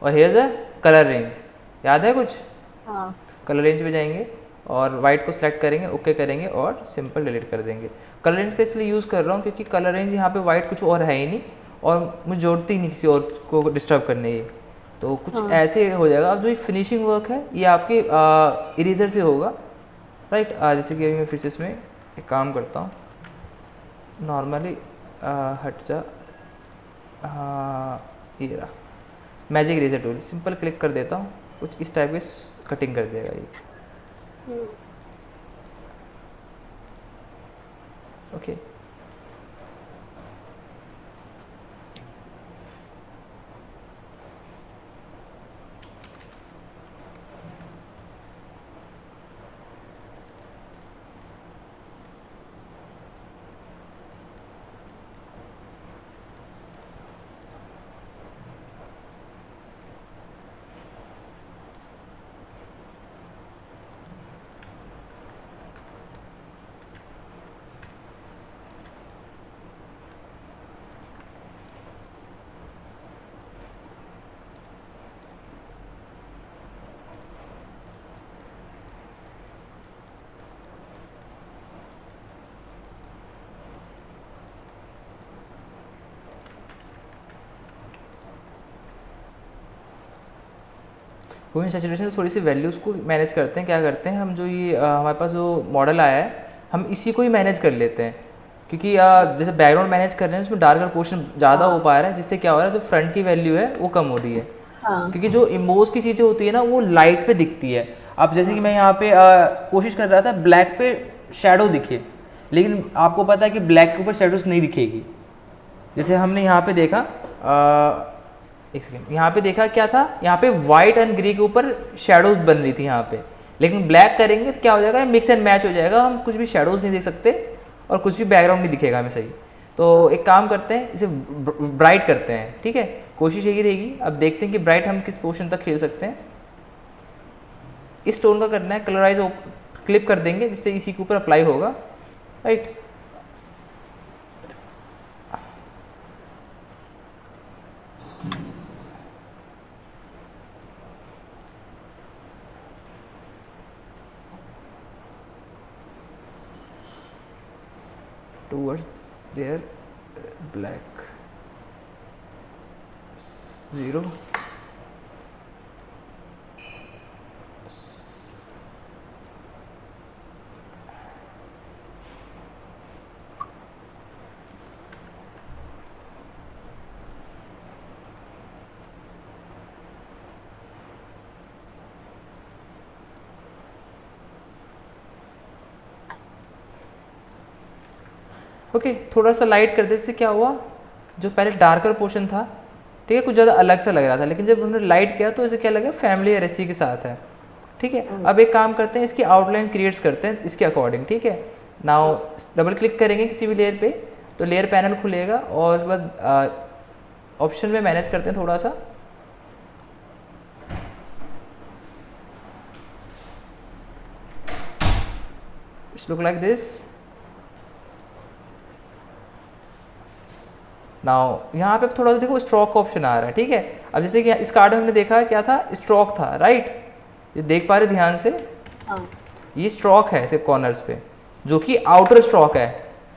और here is a colour range, याद है कुछ? हाँ कलर रेंज में जाएंगे और वाइट को सिलेक्ट करेंगे, ओके करेंगे और सिंपल डिलीट कर देंगे। कलर रेंज का इसलिए यूज़ कर रहा हूँ क्योंकि कलर रेंज यहाँ पे वाइट कुछ और है ही नहीं, और मुझे जोड़ती ही नहीं किसी और को डिस्टर्ब करने ये, तो कुछ ऐसे हो जाएगा। अब जो ये फिनिशिंग वर्क है ये आपके इरेजर से होगा, राइट। जैसे कि अभी मैं फिर से इसमें एक काम करता हूँ, नॉर्मली हट जा, ये रहा magic eraser tool, simple click कर देता हूँ, कुछ इस टाइप की कटिंग कर देगा ये, ओके। वो इन सैचुरेशन थोड़ी सी वैल्यूज़ को मैनेज करते हैं। क्या करते हैं हम, जो ये हमारे पास जो मॉडल आया है हम इसी को ही मैनेज कर लेते हैं, क्योंकि जैसे बैकग्राउंड मैनेज कर रहे हैं उसमें डार्कर पोर्शन ज़्यादा हो पा रहा है, जिससे क्या हो रहा है जो फ्रंट की वैल्यू है वो कम हो रही है। हाँ। क्योंकि जो इमोज की चीज़ें होती है ना वो लाइट पे दिखती है। अब जैसे कि मैं यहाँ पे कोशिश कर रहा था ब्लैक पे शेडो दिखे, लेकिन आपको पता है कि ब्लैक के ऊपर शेडोज नहीं दिखेगी। जैसे हमने यहाँ पे देखा, एक सेकेंड, यहाँ पे देखा क्या था, यहाँ पे वाइट एंड ग्रे के ऊपर शेडोज बन रही थी यहाँ पे, लेकिन ब्लैक करेंगे तो क्या हो जाएगा, मिक्स एंड मैच हो जाएगा, हम कुछ भी शेडोज नहीं देख सकते और कुछ भी बैकग्राउंड नहीं दिखेगा हमें सही। तो एक काम करते हैं, इसे ब्राइट करते हैं, ठीक है, कोशिश यही रहेगी। अब देखते हैं कि ब्राइट हम किस पोर्शन तक खेल सकते हैं। इस टोन का करना है, कलराइज क्लिप कर देंगे जिससे इसी के ऊपर अप्लाई होगा, right. towards their black 0 okay थोड़ा सा लाइट कर दे, इससे क्या हुआ, जो पहले डार्कर पोर्शन था, ठीक है, कुछ ज़्यादा अलग सा लग रहा था, लेकिन जब हमने लाइट किया तो इसे क्या लगा, फैमिलियर इसी के साथ है, ठीक है। अब एक काम करते हैं, इसकी आउटलाइन क्रिएट्स करते हैं इसके अकॉर्डिंग, ठीक है। नाउ डबल क्लिक करेंगे किसी भी लेयर पे तो लेयर पैनल खुलेगा और उसके बाद ऑप्शन में मैनेज करते हैं थोड़ा सा, it's look like this. Now यहाँ पे थोड़ा सा देखो स्ट्रोक का ऑप्शन आ रहा है, ठीक है। अब जैसे कि इस कार्ड में हमने देखा क्या था, स्ट्रोक था, राइट, ये देख पा रहे ध्यान से, ये स्ट्रोक है सिर्फ कॉर्नर्स पे, जो कि आउटर स्ट्रोक है,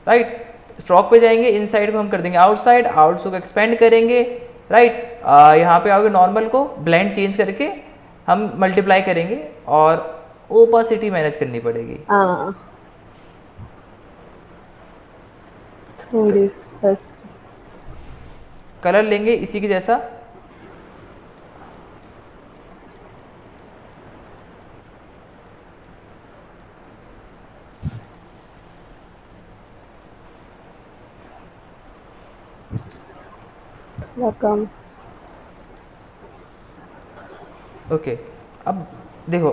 राइट। स्ट्रोक पे जाएंगे, इनसाइड को हम कर देंगे आउटसाइड, आउटसाइड को एक्सपेंड करेंगे, राइट। यहाँ पे आओगे नॉर्मल को ब्लेंड चेंज करके हम मल्टीप्लाई करेंगे और ओपासिटी मैनेज करनी पड़ेगी। कलर लेंगे इसी के जैसा, कम। ओके अब देखो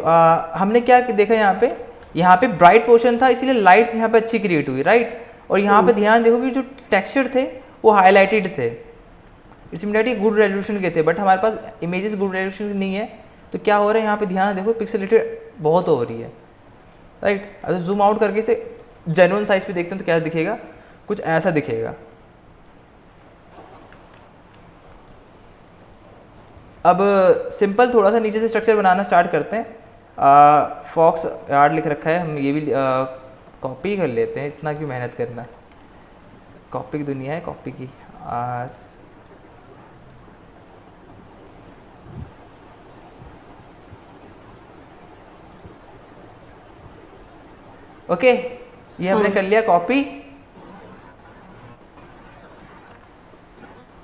हमने क्या देखा, यहाँ पे ब्राइट पोर्शन था इसीलिए लाइट्स यहाँ पे अच्छी क्रिएट हुई, राइट। और यहाँ पे ध्यान देखो कि जो टेक्सचर थे वो हाईलाइटेड थे, इट्स मीन गुड रेजोल्यूशन के थे, बट हमारे पास इमेजेस गुड रेजोल्यूशन नहीं है, तो क्या हो रहा है यहाँ पे ध्यान देखो पिक्सेलेटेड बहुत हो रही है, राइट। अगर जूम आउट करके इसे जेन्युइन साइज पे देखते हैं तो क्या दिखेगा, कुछ ऐसा दिखेगा। अब सिंपल थोड़ा सा नीचे से स्ट्रक्चर बनाना स्टार्ट करते हैं। फॉक्स यार्ड लिख रखा है, हम ये भी कॉपी कर लेते हैं, इतना क्यों मेहनत करना है, कॉपी की दुनिया है, कॉपी की। ओके ये हमने कर लिया कॉपी।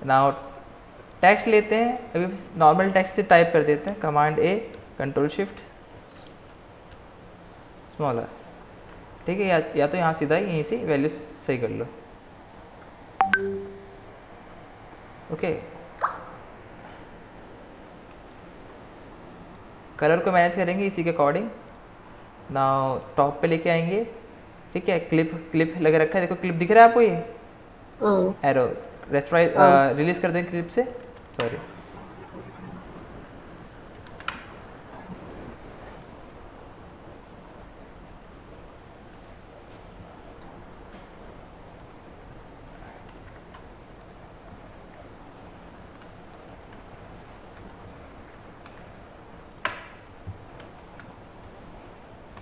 नाउ टेक्स्ट लेते हैं, अभी नॉर्मल टेक्स्ट से टाइप कर देते हैं, कमांड ए कंट्रोल शिफ्ट स्मॉलर, ठीक है। या तो यहाँ सीधा ही यहीं से वैल्यू सही कर लो, ओके। कलर को मैनेज करेंगे इसी के अकॉर्डिंग। नाउ टॉप पे लेके आएंगे, ठीक है। क्लिप लगा रखा है, देखो क्लिप दिख रहा है आपको, ये एरो रेस्टराइज रिलीज कर देंगे क्लिप से, सॉरी।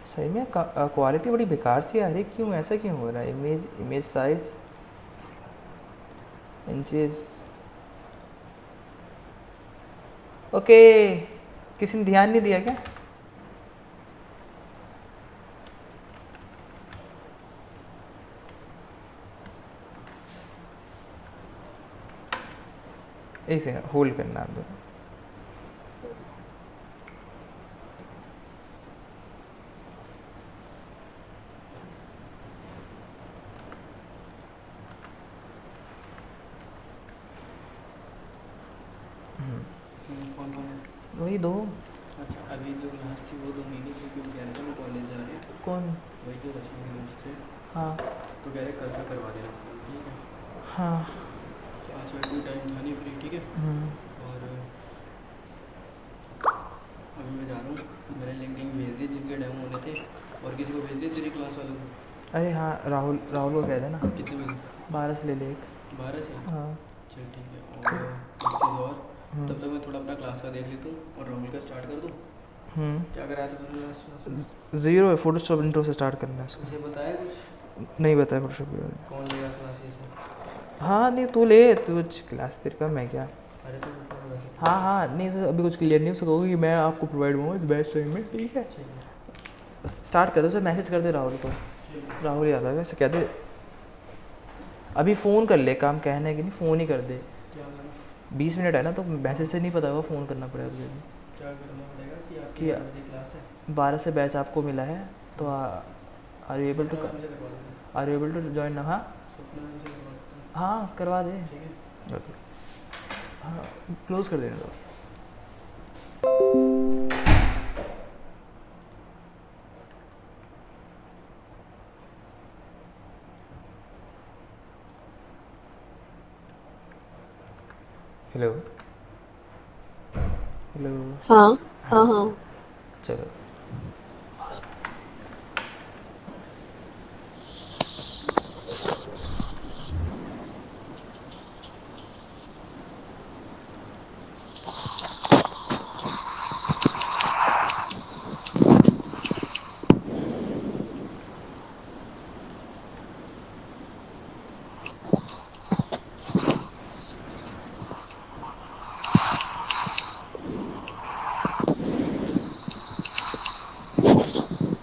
सही में क्वालिटी बड़ी बेकार सी आ रही, क्यों ऐसा क्यों हो रहा है। इमेज साइज इंचेस, ओके किसी ने ध्यान नहीं दिया क्या। एक सेकंड होल्ड करना आप लोग। वही दो। अच्छा अभी जो लास्ट थी वो दो महीने क्योंकि वो कह रहे थे मैं कॉलेज जा रहे हैं। कौन? वही जो रश्मि है उससे। हाँ तो कह रहे कल का करवा देना, ठीक है। हाँ तो आज कोई टाइम था नहीं फ्री, ठीक है। और अभी मैं जा रहा हूँ, मैंने लिंकिंग भेज दी जिनके डेमो होने थे, और किसी को भेज दिया तेरी क्लास वालों को? अरे हाँ, राहुल राहुल को कह देना कितने बजे? 12 से ले ले एक। 12 से? हाँ। चल ठीक है। और एक चीज़ और, तब तक मैं थोड़ा अपना क्लास का देख लेता हूँ और राहुल का स्टार्ट कर दूँ। क्या कराया था तुमने लास्ट क्लास? ज़ीरो है, फोटोशॉप इंट्रो से स्टार्ट करना है उसको। उसे बताया कुछ? नहीं बताया फोटोशॉप के बारे में। कौन लेगा क्लास ये सब? हाँ नहीं तू ले, तू क्लास तेरे का, मैं क्या। अरे तो वैसे हाँ हाँ नहीं सर, अभी कुछ क्लियर नहीं, उसको कहोगे कि मैं आपको प्रोवाइड करूँगा इस बैच टाइम में, ठीक है। ठीक है। स्टार्ट कर दो, उसे मैसेज कर दे राहुल को। राहुल ही आता है वैसे, कह दे अभी फ़ोन कर ले, काम कहना है कि नहीं, फ़ोन ही कर दे। क्या करना? 20 मिनट है ना, तो मैसेज से नहीं पता होगा, फ़ोन करना पड़ेगा तुझे भी। क्या करना पड़ेगा कि आपकी कि 12 बजे क्लास है? 12 से बैच आपको मिला है, तो are you able to Sapna ma'am से करवा देना। Are you able to join ना। हाँ सपना मैम से करवा देता हूँ। हाँ करवा दे। ठीक है। ओके हाँ, क्लोज कर देना तो। Hello hello. हाँ हाँ हाँ। चलो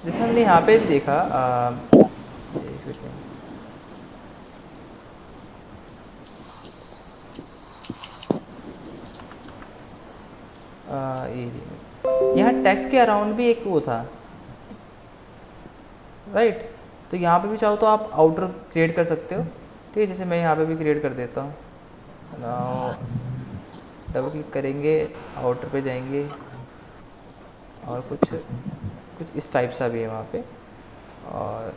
जैसे हमने यहाँ पे भी देखा, एक सेकेंड, यहाँ टेक्स्ट के अराउंड भी एक वो था, राइट। तो यहाँ पे भी चाहो तो आप आउटर क्रिएट कर सकते हो, ठीक है। जैसे मैं यहाँ पे भी क्रिएट कर देता हूँ, डबल क्लिक करेंगे, आउटर पे जाएंगे, और कुछ इस टाइप सा भी है वहाँ पे। और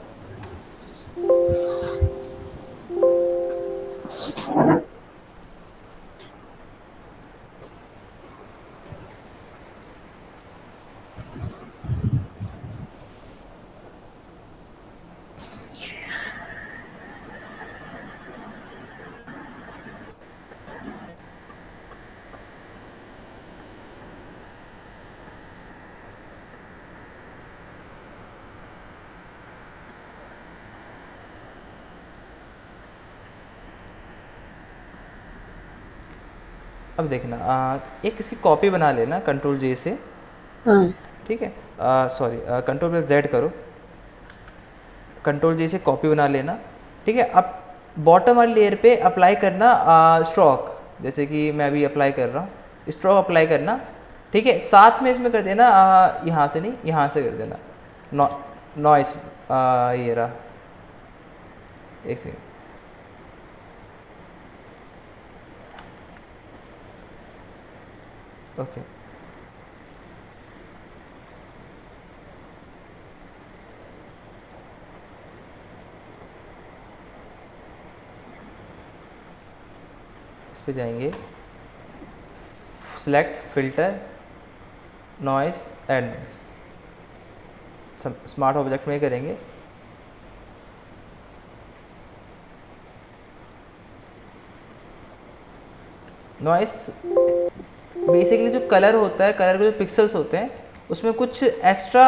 अब देखना, एक किसी कॉपी बना लेना कंट्रोल जे से, हाँ ठीक है। सॉरी, कंट्रोल प्लस जेड करो, कंट्रोल जे से कॉपी बना लेना, ठीक है। अब बॉटम वाली लेयर पे अप्लाई करना स्ट्रोक, जैसे कि मैं अभी अप्लाई कर रहा हूँ, स्ट्रोक अप्लाई करना, ठीक है। साथ में इसमें कर देना, यहाँ से नहीं, यहाँ से कर देना नॉइस, ये रहा, एक सेकेंड, ओके। इस पे जाएंगे, select filter, noise, add noise, smart object में करेंगे। नॉइस बेसिकली जो कलर होता है, कलर के जो पिक्सल्स होते हैं, उसमें कुछ एक्स्ट्रा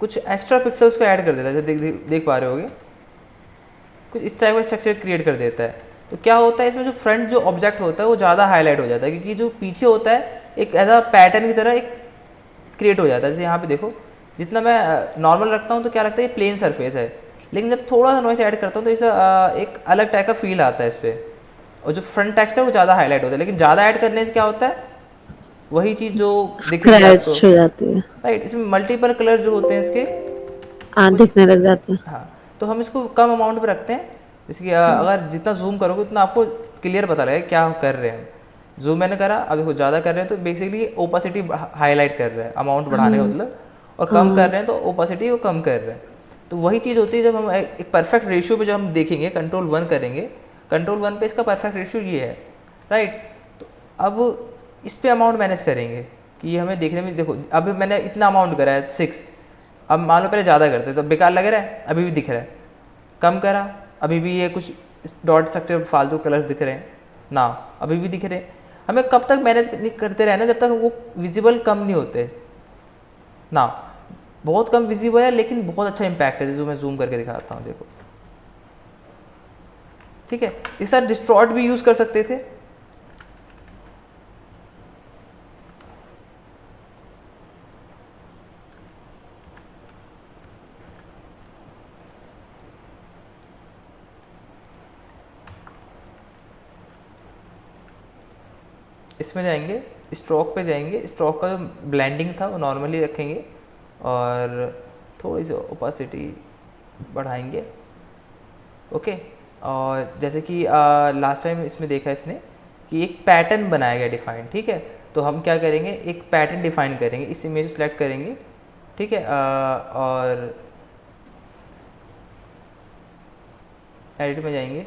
पिक्सल्स को ऐड कर देता है, जैसे देख पा रहे होगे, कुछ इस टाइप का स्ट्रक्चर क्रिएट कर देता है। तो क्या होता है, इसमें जो फ्रंट जो ऑब्जेक्ट होता है वो ज़्यादा हाईलाइट हो जाता है, क्योंकि जो पीछे होता है एक ऐसा पैटर्न की तरह एक क्रिएट हो जाता है। जैसे यहाँ पे देखो, जितना मैं नॉर्मल रखता हूँ तो क्या लगता है ये प्लेन सरफेस है, लेकिन जब थोड़ा सा नॉइस ऐड करता हूँ तो इस एक अलग टाइप का फील आता है इस पर, और जो फ्रंट टेक्स्ट है वो ज़्यादा हाईलाइट होता है। लेकिन ज़्यादा ऐड करने से क्या होता है, वही चीज़ जो दिख रही है आपको, हो जाती है, राइट। इसमें मल्टीपल कलर जो होते हैं इसके, दिखने लग जाते हैं। हाँ, तो हम इसको कम अमाउंट पे रखते हैं, जैसे कि अगर जितना जूम करोगे उतना आपको क्लियर पता लगेगा क्या कर रहे हैं। जूम मैंने करा, अब देखो ज़्यादा कर रहे हैं तो बेसिकली ओपासिटी हाईलाइट कर रहा है, अमाउंट बढ़ाने का मतलब, और कम कर रहे हैं तो ओपासिटी को कम कर रहे हैं। तो वही चीज़ होती है जब हम एक परफेक्ट रेशियो पे जब हम देखेंगे, कंट्रोल 1 करेंगे, कंट्रोल 1 पे इसका परफेक्ट रेशियो ये है, राइट। तो अब इस पे अमाउंट मैनेज करेंगे कि ये हमें देखने में, देखो अब मैंने इतना अमाउंट करा है 6, अब मान लो पहले ज़्यादा करते तो बेकार लग रहा है, अभी भी दिख रहा है, कम करा अभी भी ये कुछ डॉट स्ट्रक्चर फालतू कलर्स दिख रहे हैं ना, अभी भी दिख रहे हैं। हमें कब तक मैनेज करते रहना जब तक वो विजिबल कम नहीं होते ना। बहुत कम विजिबल है लेकिन बहुत अच्छा इम्पैक्ट है, जो मैं जूम करके दिखाता हूँ, देखो ठीक है। इस साथ डिस्ट्रॉट भी यूज़ कर सकते थे, इसमें जाएंगे, स्ट्रोक पे जाएंगे, स्ट्रोक का जो ब्लेंडिंग था वो नॉर्मली रखेंगे और थोड़ी सी ओपासिटी बढ़ाएंगे, ओके। और जैसे कि लास्ट टाइम इसमें देखा इसने कि एक पैटर्न बनाया गया डिफाइन, ठीक है। तो हम क्या करेंगे, एक पैटर्न डिफाइन करेंगे, इस इमेज को सिलेक्ट करेंगे, ठीक है, और एडिट में जाएंगे,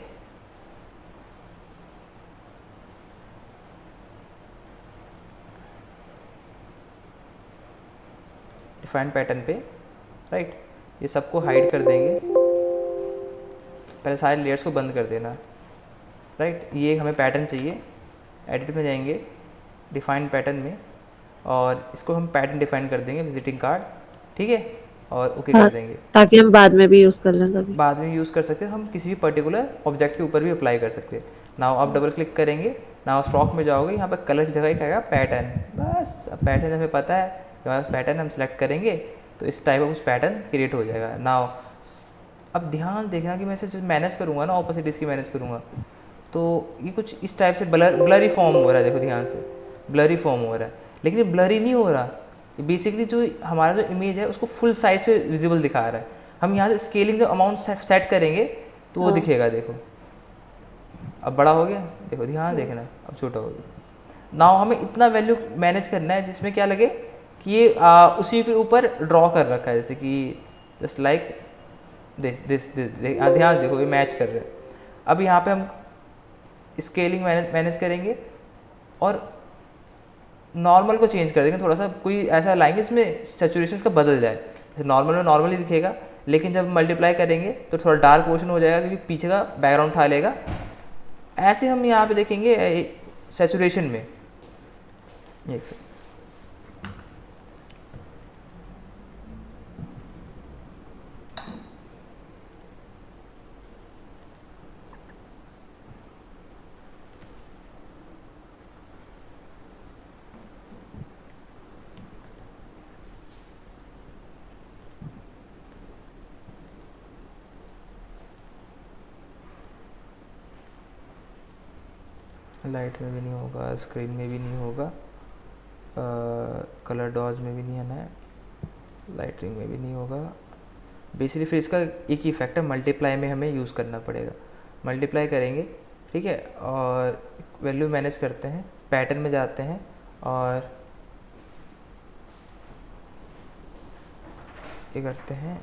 डिफाइन पैटर्न पे, राइट। ये सबको हाइड कर देंगे, पहले सारे लेयर्स को बंद कर देना, राइट। ये हमें पैटर्न चाहिए, एडिट में जाएंगे, डिफाइन पैटर्न में, और इसको हम पैटर्न डिफाइन कर देंगे विजिटिंग कार्ड, ठीक है, और ओके कर देंगे, ताकि हम बाद में भी यूज कर लें कभी। बाद में यूज़ कर सकते हैं, हम किसी भी पर्टिकुलर ऑब्जेक्ट के ऊपर भी अप्लाई कर सकते हैं। नाउ आप डबल क्लिक करेंगे, नाउ स्ट्रोक में जाओगे, यहाँ पर कलर की जगह एक आएगा पैटर्न, बस अब पैटर्न हमें पता है कि हमारे पास पैटर्न, हम सेलेक्ट करेंगे तो इस टाइप का कुछ पैटर्न क्रिएट हो जाएगा। नाउ अब ध्यान देखना कि मैं इसे मैनेज करूँगा ना, ऑपोसिट की मैनेज करूँगा तो ये कुछ इस टाइप से ब्लरी फॉर्म हो रहा है, देखो ध्यान से ब्लरी फॉर्म हो रहा है, लेकिन ये ब्लरी नहीं हो रहा, ये बेसिकली जो हमारा जो इमेज है उसको फुल साइज पे विजिबल दिखा रहा है। हम यहाँ से स्केलिंग जो अमाउंट सेट करेंगे तो वो दिखेगा, देखो अब बड़ा हो गया, देखो ध्यान देखना, अब छोटा हो गया। नाउ हमें इतना वैल्यू मैनेज करना है जिसमें क्या लगे कि ये उसी के ऊपर ड्रॉ कर रखा है, जैसे कि जस्ट लाइक दिस ध्यान देखो ये मैच कर रहे हैं। अब यहाँ पे हम स्केलिंग मैनेज करेंगे और नॉर्मल को चेंज कर देंगे, थोड़ा सा कोई ऐसा लाएंगे इसमें सैचुरेशन का बदल जाए, जैसे नॉर्मल में नॉर्मली दिखेगा, लेकिन जब मल्टीप्लाई करेंगे तो थोड़ा डार्क पोर्शन हो जाएगा क्योंकि पीछे का बैकग्राउंड उठा लेगा। ऐसे हम यहाँ पे देखेंगे सैचुरेशन में, एक से लाइट में भी नहीं होगा, स्क्रीन में भी नहीं होगा, कलर डॉज में भी नहीं आना है, लाइटिंग में भी नहीं होगा। बेसिकली फिर इसका एक ही इफेक्ट है, मल्टीप्लाई में हमें यूज़ करना पड़ेगा। मल्टीप्लाई करेंगे, ठीक है, और वैल्यू मैनेज करते हैं, पैटर्न में जाते हैं और ये करते हैं,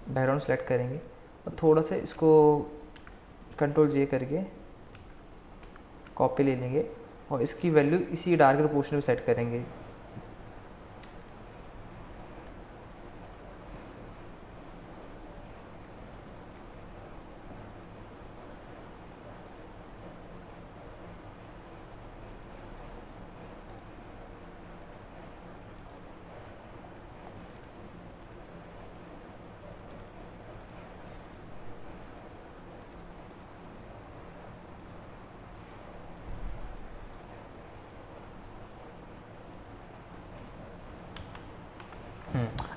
बैकग्राउंड सेलेक्ट करेंगे और थोड़ा सा इसको कंट्रोल जे करके कॉपी ले लेंगे और इसकी वैल्यू इसी डार्कर पोर्शन में सेट करेंगे।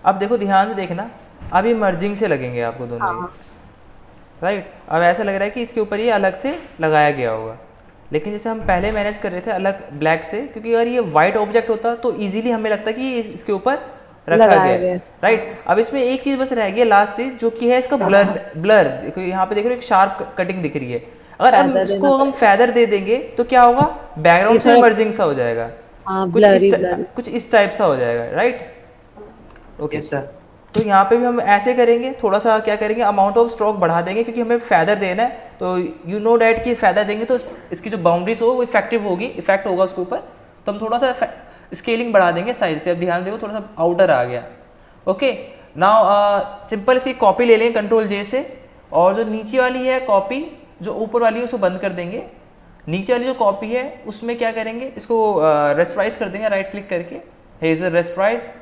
अब देखो ध्यान से देखना, अब ये मर्जिंग से लगेंगे आपको दोनों ही, राइट। अब ऐसा लग रहा है कि इसके ऊपर ये अलग से लगाया गया होगा, लेकिन जैसे हम पहले मैनेज कर रहे थे अलग ब्लैक से, क्योंकि अगर ये वाइट ऑब्जेक्ट होता तो इजीली हमें लगता कि ये इसके ऊपर रखा गया है, राइट। अब इसमें एक चीज़ बस रह गई लास्ट चीज, जो कि है इसका ब्लर। देखो यहाँ पे देख रहे हो एक शार्प कटिंग दिख रही है। अगर हम feather इसको देना हम पड़ेगा। फेदर दे देंगे तो क्या होगा, बैकग्राउंड ये से थोड़ा मर्जिंग सा हो जाएगा, हाँ ब्लरी ब्लरी। कुछ इस टाइप सा हो जाएगा, राइट। Okay yes sir. तो यहाँ पे भी हम ऐसे करेंगे, थोड़ा सा क्या करेंगे, अमाउंट ऑफ स्ट्रोक बढ़ा देंगे क्योंकि हमें फेदर देना है। तो यू नो डैट कि फेदर देंगे तो इसकी जो बाउंड्रीज हो वो इफेक्टिव होगी, इफेक्ट होगा उसके ऊपर, तो हम थोड़ा सा स्केलिंग बढ़ा देंगे साइज से। अब ध्यान देखो थोड़ा सा आउटर आ गया। ओके नाउ सिंपल सी कॉपी ले लेंगे Ctrl+J से, और जो नीचे वाली है कॉपी, जो ऊपर वाली है उसको बंद कर देंगे। नीचे वाली जो कॉपी है उसमें क्या करेंगे, इसको रेस्टराइज कर देंगे राइट क्लिक करके, हेजर रेस्टराइज।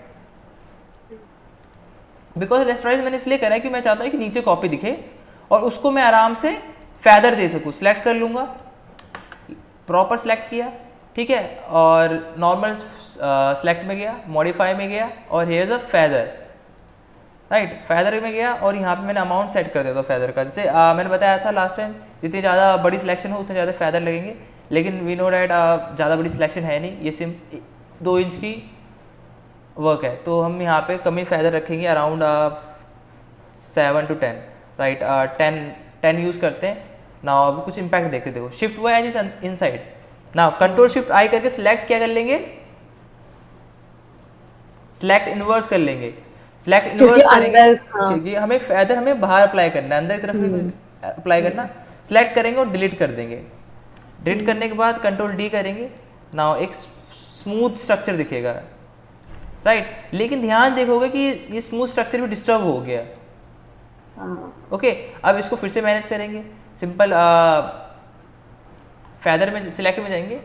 बिकॉज रेस्टराइज मैंने इसलिए करा है कि मैं चाहता हूँ कि नीचे कॉपी दिखे और उसको मैं आराम से फेदर दे सकूँ। सिलेक्ट कर लूँगा, प्रॉपर सेलेक्ट किया, ठीक है, और नॉर्मल सेलेक्ट में गया, मॉडिफाई में गया, और here is a feather, right. Feather में गया और यहाँ पे मैंने अमाउंट सेट कर दिया था फेदर का। जैसे मैंने बताया था लास्ट टाइम, जितनी ज़्यादा बड़ी सिलेक्शन हो उतने ज़्यादा फेदर लगेंगे, लेकिन वी नो डैट ज़्यादा बड़ी सिलेक्शन है नहीं, ये सिम 2 इंच की वर्क है, तो हम यहाँ पे कमी फेदर रखेंगे अराउंड 7 to 10, राइट। 10 यूज़ करते हैं ना। अब कुछ इम्पैक्ट देखते, देखो शिफ्ट वो एज इज इनसाइड ना, Ctrl+Shift+I करके सिलेक्ट क्या कर लेंगे, सिलेक्ट इनवर्स कर लेंगे। सिलेक्ट इनवर्स करेंगे क्योंकि हमें फेदर हमें बाहर अप्लाई करना है, अंदर की तरफ नहीं अप्लाई करना। सिलेक्ट करेंगे और डिलीट कर देंगे। डिलीट करने के बाद Ctrl+D करेंगे, नाउ एक स्मूथ स्ट्रक्चर दिखेगा, राइट। लेकिन ध्यान देखोगे कि ये स्मूथ स्ट्रक्चर भी डिस्टर्ब हो गया। ओके अब इसको फिर से मैनेज करेंगे। सिंपल फेदर में सिलेक्ट में जाएंगे,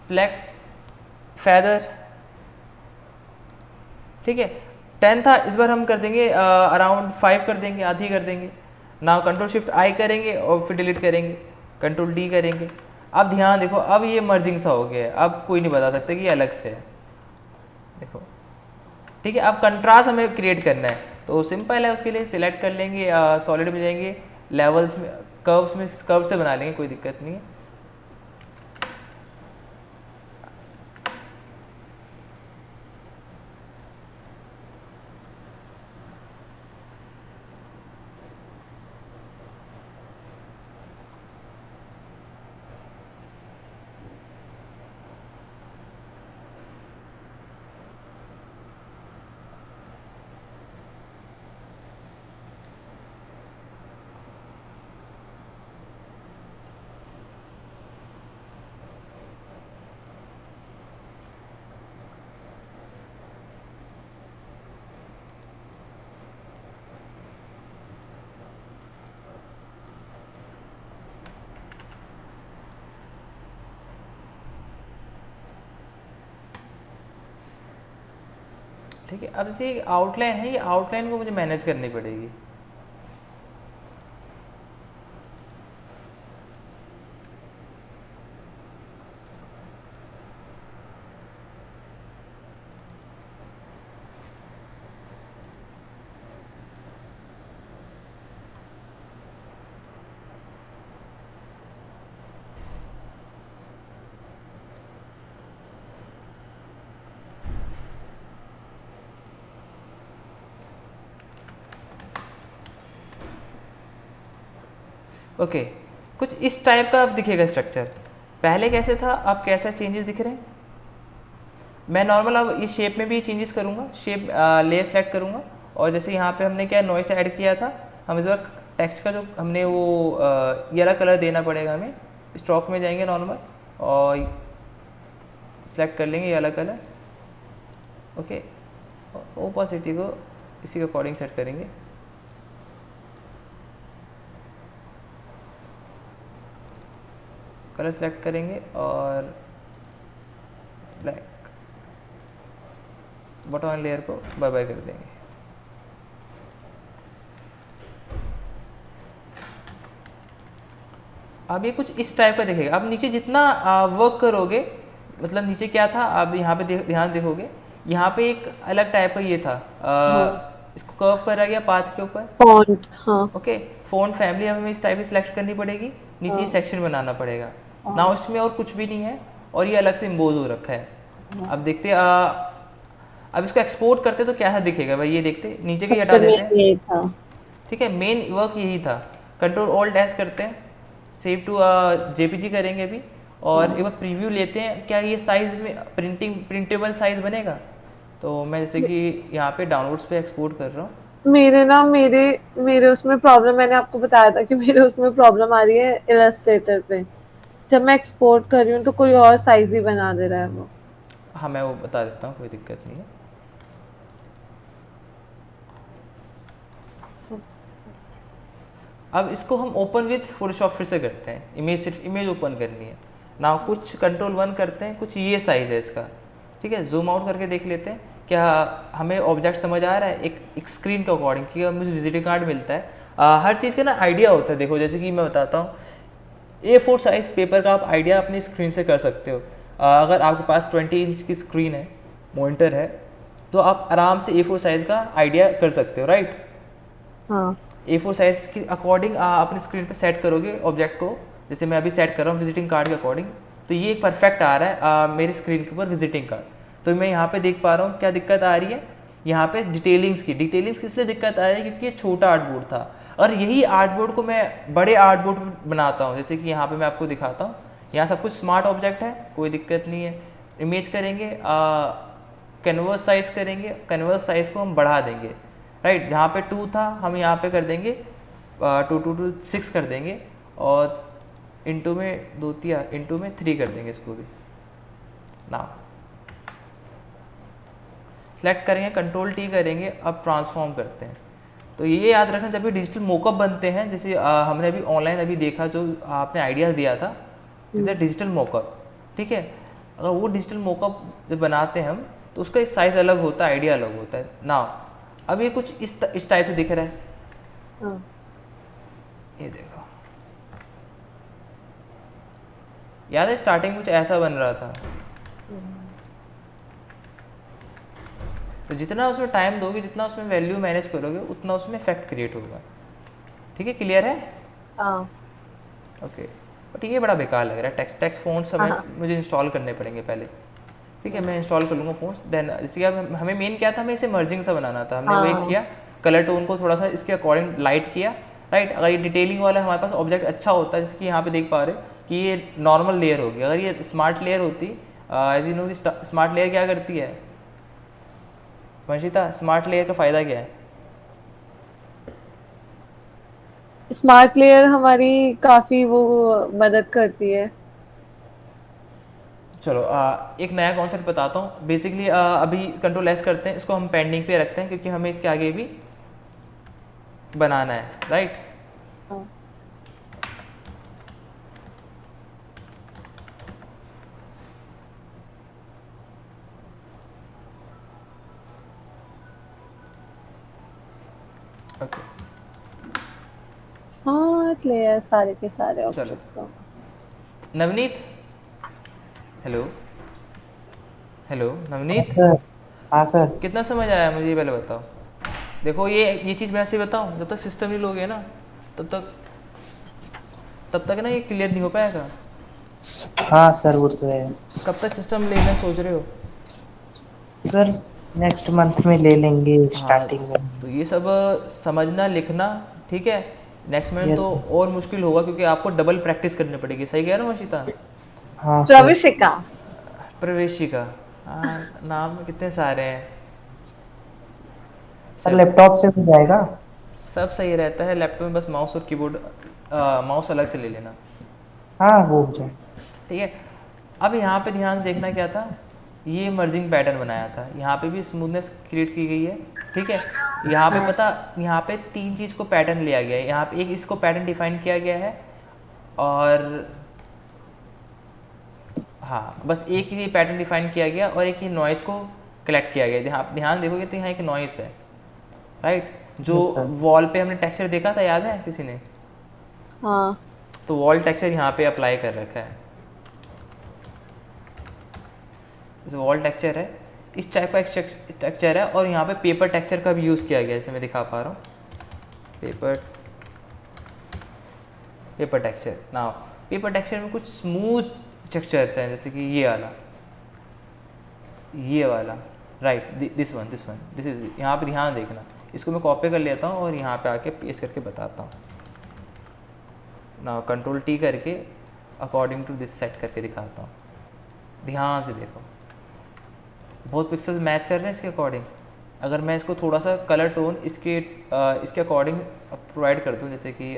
सिलेक्ट फेदर, ठीक है। 10 था, इस बार हम कर देंगे अराउंड 5 कर देंगे, आधी कर देंगे। नाउ Ctrl+Shift+I करेंगे और फिर डिलीट करेंगे, Ctrl+D करेंगे। अब ध्यान देखो, अब ये मर्जिंग सा हो गया है, अब कोई नहीं बता सकता कि ये अलग से है, देखो, ठीक है। अब कंट्रास्ट हमें क्रिएट करना है, तो सिंपल है, उसके लिए सिलेक्ट कर लेंगे, सॉलिड में जाएंगे, लेवल्स में, कर्व से बना लेंगे, कोई दिक्कत नहीं है। ठीक है, अब जैसे आउटलाइन है, ये आउटलाइन को मुझे मैनेज करनी पड़ेगी। ओके कुछ इस टाइप का अब दिखेगा स्ट्रक्चर। पहले कैसे था, अब कैसा चेंजेस दिख रहे हैं। मैं नॉर्मल अब ये शेप में भी चेंजेस करूँगा, शेप लेयर सेलेक्ट करूँगा, और जैसे यहाँ पे हमने क्या नॉइस ऐड किया था, हम इस बार टेक्स्ट का जो हमने वो येलो कलर देना पड़ेगा हमें। स्ट्रोक में जाएंगे नॉर्मल और सेलेक्ट कर लेंगे येलो कलर। ओके ओपेसिटी को इसी के अकॉर्डिंग सेट करेंगे। कलर सेलेक्ट करेंगे और ब्लैक, बॉटम वाली लेयर को बाय बाय कर देंगे। अब ये कुछ इस टाइप का दिखेगा। अब नीचे जितना वर्क करोगे, मतलब नीचे क्या था, आप यहाँ पे ध्यान देखोगे, यहाँ पे एक अलग टाइप का ये था, इसको कर्व करा गया पाथ के ऊपर, फॉन्ट। हाँ ओके फॉन्ट फैमिली हमें इस टाइप की सिलेक्ट करनी पड़ेगी, नीचे सेक्शन बनाना पड़ेगा ना, उसमें और कुछ भी नहीं है, और ये अलग से इम्पोज हो रखा है। अब देखते अब इसको एक्सपोर्ट करते तो कैसा दिखेगा भाई, ये देखते नीचे के हटा देते हैं। ठीक है, मेन वर्क यही था। Ctrl+Alt+S करते हैं सेव टू जेपीजी करेंगे अभी, और एक बार प्रीव्यू लेते हैं क्या ये साइज़ में प्रिंटेबल साइज़ बनेगा। तो मैं जैसे कि यहाँ पे डाउनलोड्स पे एक्सपोर्ट कर रहा हूँ। मेरे उसमें प्रॉब्लम, मैंने आपको बताया था कि मेरे उसमें प्रॉब्लम आ रही है इलस्ट्रेटर पे। जब मैं एक्सपोर्ट कर रही हूँ तो कोई और साइज ही बना दे रहा है वो। हाँ मैं वो बता देता हूँ, कोई दिक्कत नहीं है। अब इसको हम ओपन विथ फोटोशॉप फिर से करते हैं, इमेज सिर्फ इमेज ओपन करनी है ना। कुछ कंट्रोल 1 करते हैं, कुछ ये साइज़ है इसका, ठीक है। जूम आउट करके देख लेते हैं क्या हमें ऑब्जेक्ट समझ आ रहा है एक स्क्रीन के अकॉर्डिंग, कि मुझे विजिटिंग कार्ड मिलता है। हर चीज़ का ना आइडिया होता है। देखो जैसे कि मैं बताता हूँ, A4 साइज़ पेपर का आप आइडिया अपनी स्क्रीन से कर सकते हो। अगर आपके पास 20 इंच की स्क्रीन है, मॉनिटर है, तो आप आराम से A4 साइज़ का आइडिया कर सकते हो, राइट। हाँ। A4 साइज़ के अकॉर्डिंग अपनी स्क्रीन पे सेट करोगे ऑब्जेक्ट को, जैसे मैं अभी सेट कर रहा हूँ विजिटिंग कार्ड के अकॉर्डिंग। तो ये एक परफेक्ट आ रहा है मेरी स्क्रीन के ऊपर विजिटिंग कार्ड। तो मैं यहाँ पे देख पा रहा हूँ क्या दिक्कत आ रही है, यहाँ पे डिटेलिंग्स किस लिए दिक्कत आ रही है, क्योंकि ये छोटा आर्टबोर्ड था। और यही आर्टबोर्ड को मैं बड़े आर्टबोर्ड बनाता हूँ, जैसे कि यहाँ पे मैं आपको दिखाता हूँ। यहाँ सब कुछ स्मार्ट ऑब्जेक्ट है, कोई दिक्कत नहीं है। इमेज करेंगे, कैनवस साइज़ करेंगे, कैनवस साइज़ को हम बढ़ा देंगे, राइट। जहाँ पे 2 था हम यहाँ पे कर देंगे 2 to 6 कर देंगे, और इंटू में 2 दिया, इंटू में 3 कर देंगे इसको भी। ना सेलेक्ट करेंगे, कंट्रोल T करेंगे, अब ट्रांसफॉर्म करते हैं। तो ये याद रखना, जब भी डिजिटल मोकअप बनते हैं, जैसे हमने अभी ऑनलाइन अभी देखा जो आपने आइडियाज़ दिया था, जैसे डिजिटल मोकअप, ठीक है। अगर वो डिजिटल मोकअप जब बनाते हैं हम, तो उसका एक साइज़ अलग होता है, आइडिया अलग होता है ना। अब ये कुछ इस टाइप से दिख रहा है, हाँ। ये देखो, याद है स्टार्टिंग कुछ ऐसा बन रहा था। तो जितना उसमें टाइम दोगे, जितना उसमें वैल्यू मैनेज करोगे, उतना उसमें इफेक्ट क्रिएट होगा, ठीक है। क्लियर है? हाँ। ओके। बट ये बड़ा बेकार लग रहा है, टेक्स्ट फ़ॉन्ट्स हमें मुझे इंस्टॉल करने पड़ेंगे पहले, ठीक है। मैं इंस्टॉल कर लूँगा फ़ॉन्ट्स, देन जैसे कि अब हमें मेन क्या था, हमें इसे मर्जिंग सा बनाना था। हमने वही किया, कलर टोन को थोड़ा सा इसके अकॉर्डिंग लाइट किया, राइट। अगर ये डिटेलिंग वाला हमारे पास ऑब्जेक्ट अच्छा होता है, जैसे कि यहाँ पे देख पा रहे हो कि ये नॉर्मल लेयर होगी। अगर ये स्मार्ट लेयर होती, एज यू नो कि स्मार्ट लेयर क्या करती है वंशिता, स्मार्ट लेयर का फ़ायदा क्या है? स्मार्ट लेयर हमारी काफी वो मदद करती है। चलो एक नया कॉन्सेप्ट बताता हूँ। बेसिकली अभी कंट्रोल S करते हैं, इसको हम पेंडिंग पे रखते हैं क्योंकि हमें इसके आगे भी बनाना है, राइट। हाँ। ओके, स्मार्ट लेयर सारे के सारे चलो। ऑब्जेक्ट को। नवनीत, हेलो हेलो नवनीत, हाँ सर। कितना समझ आया मुझे ये पहले बताओ। देखो ये चीज़ मैं ऐसे बताऊँ, जब तक सिस्टम नहीं लोगे ना तब तक ना ये क्लियर नहीं हो पाएगा। हाँ सर वो तो है। कब तक सिस्टम लेना सोच रहे हो? सर नेक्स्ट मंथ में ले लेंगे स्टार्टिंग में। तो ये सब समझना लिखना, ठीक है। नेक्स्ट मंथ तो Yes, और मुश्किल होगा क्योंकि आपको डबल प्रैक्टिस करनी पड़ेगी। सही कह रहा हूँ वंशिता? हाँ सर। प्रविशिका। प्रवेशिका, हाँ नाम कितने सारे हैं। सर लैपटॉप से हो जाएगा? सब सही रहता है लैपटॉप में, बस माउस और कीबोर्ड, माउस अलग से ले लेना, हाँ वो हो जाए। ठीक है। अब यहाँ पे ध्यान देखना क्या था, ये मर्जिंग पैटर्न बनाया था, यहाँ पे भी स्मूथनेस क्रिएट की गई है, ठीक है। यहाँ पे पता, यहाँ पे 3 चीज़ को पैटर्न लिया गया है। यहाँ पे एक इसको पैटर्न डिफाइन किया गया है, और हाँ बस एक ही पैटर्न डिफाइन किया गया, और एक ही नॉइज़ को कलेक्ट किया गया। ध्यान देखोगे तो यहाँ एक नॉइज़ है, राइट। जो वॉल पे हमने टेक्सचर देखा था, याद है किसी ने? हाँ। तो वॉल टेक्सचर यहाँ पे अप्लाई कर रखा है, जैसे वॉल टेक्सचर है, इस टाइप का एक टेक्सचर है। और यहाँ पे पेपर टेक्सचर का भी यूज़ किया गया है, जैसे मैं दिखा पा रहा हूँ, पेपर टेक्सचर ना। पेपर टेक्सचर में कुछ स्मूथ टेक्सचर्स हैं, जैसे कि ये वाला, राइट, दिस इज। यहाँ पे ध्यान देखना, इसको मैं कॉपी कर लेता हूँ और यहाँ पे आके पेस्ट करके बताता हूँ। ना कंट्रोल टी करके अकॉर्डिंग टू दिस सेट करके दिखाता हूँ। ध्यान से देखो, बहुत पिक्सल्स मैच कर रहे हैं इसके अकॉर्डिंग। अगर मैं इसको थोड़ा सा कलर टोन इसके अकॉर्डिंग प्रोवाइड कर दूँ, जैसे कि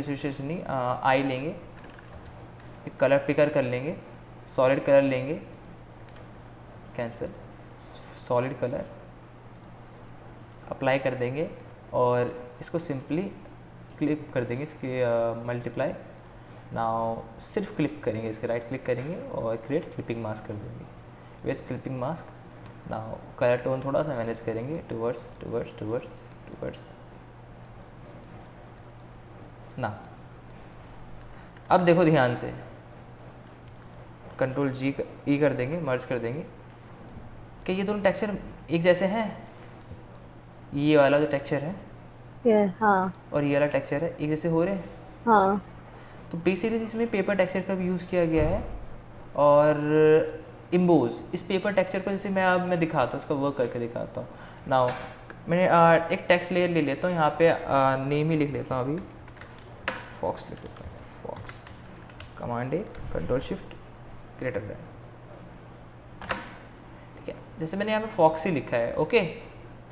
सिचुएशन नहीं, आई लेंगे, एक कलर पिकर कर लेंगे, सॉलिड कलर लेंगे, कैंसिल, सॉलिड कलर अप्लाई कर देंगे और इसको सिंपली क्लिप कर देंगे, इसके मल्टीप्लाई। नाउ सिर्फ क्लिप करेंगे, इसके राइट क्लिक करेंगे और क्रिएट क्लिपिंग मास्क कर देंगे, west clipping mask. Now colour tone थोड़ा सा मैनेज करेंगे, टूवर्ड्स ना। अब देखो ध्यान से, कंट्रोल जी ई कर देंगे, मर्ज कर देंगे कि ये दोनों टेक्सचर एक जैसे हैं। ये वाला जो टेक्सचर है हाँ और ये वाला टेक्सचर है, एक जैसे हो रहे हैं। हाँ तो बेसिकली इसमें पेपर टेक्सचर का भी यूज़ किया गया है और इम्बोज। इस पेपर टेक्सचर को जैसे मैं दिखाता हूँ, उसका वर्क करके दिखाता हूँ। नाउ मैंने एक टेक्स्ट लेयर ले लेता हूँ, यहाँ पे नेम ही लिख लेता हूँ, अभी फॉक्स लिख लेता हूँ, फॉक्स, कमांड ए, कंट्रोल शिफ्ट, क्रिएट ब्रांड, ठीक है। जैसे मैंने यहाँ पे फॉक्स ही लिखा है, ओके।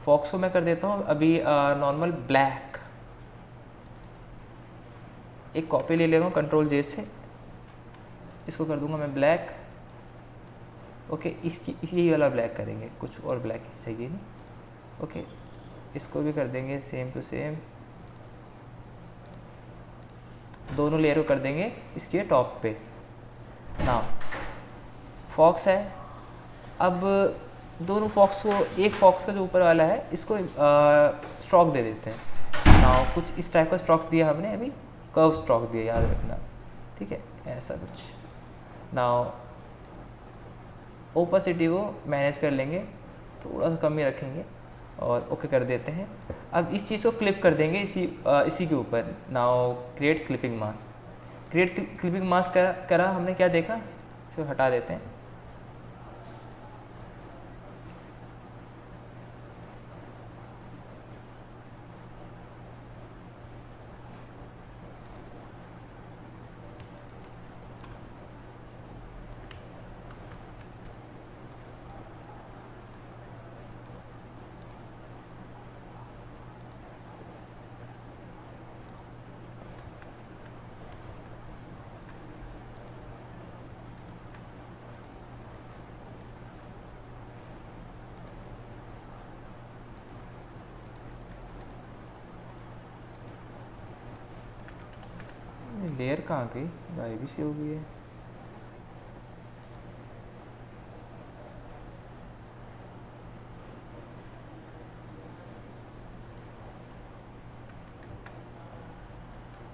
फॉक्स को मैं कर देता हूँ अभी नॉर्मल ब्लैक। एक कॉपी ले लेगा कंट्रोल जे से, इसको कर दूंगा मैं ब्लैक, ओके। इसी वाला ब्लैक करेंगे, कुछ और ब्लैक चाहिए नहीं, ओके। इसको भी कर देंगे सेम टू सेम, दोनों लेयर को कर देंगे इसके टॉप पे। नाउ फॉक्स है, अब दोनों फॉक्स को, एक फॉक्स का जो ऊपर वाला है इसको स्ट्रोक दे देते हैं। नाउ कुछ इस टाइप का स्ट्रोक दिया हमने, अभी कर्व स्ट्रोक दिया, याद रखना, ठीक है, ऐसा कुछ। नाउ ओपेसिटी को मैनेज कर लेंगे, थोड़ा सा कम ही रखेंगे और ओके कर देते हैं। अब इस चीज़ को क्लिप कर देंगे इसी के ऊपर। Now create clipping mask, create clipping mask करा हमने, क्या देखा, इसको हटा देते हैं। लेयर कहाँ गई, गायब सी हो गई है।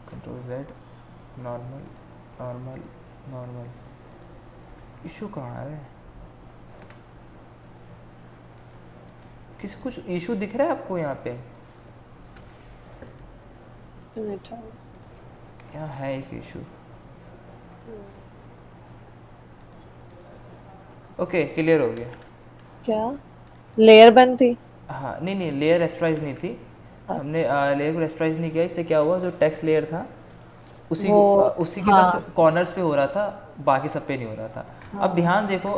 Control Z, normal normal normal, issue कहाँ आ रहा है, किसी कुछ इशू दिख रहा है आपको यहाँ पे? यहाँ है एक इशू, ओके क्लियर हो गया। क्या लेयर बंद थी? हाँ नहीं लेयर रेस्टराइज नहीं थी, हमने लेयर को रेस्टराइज नहीं किया। इससे क्या हुआ, जो टेक्स्ट लेयर था उसी के बस कॉर्नर्स पे हो रहा था, बाकी सब पे नहीं हो रहा था। अब ध्यान देखो,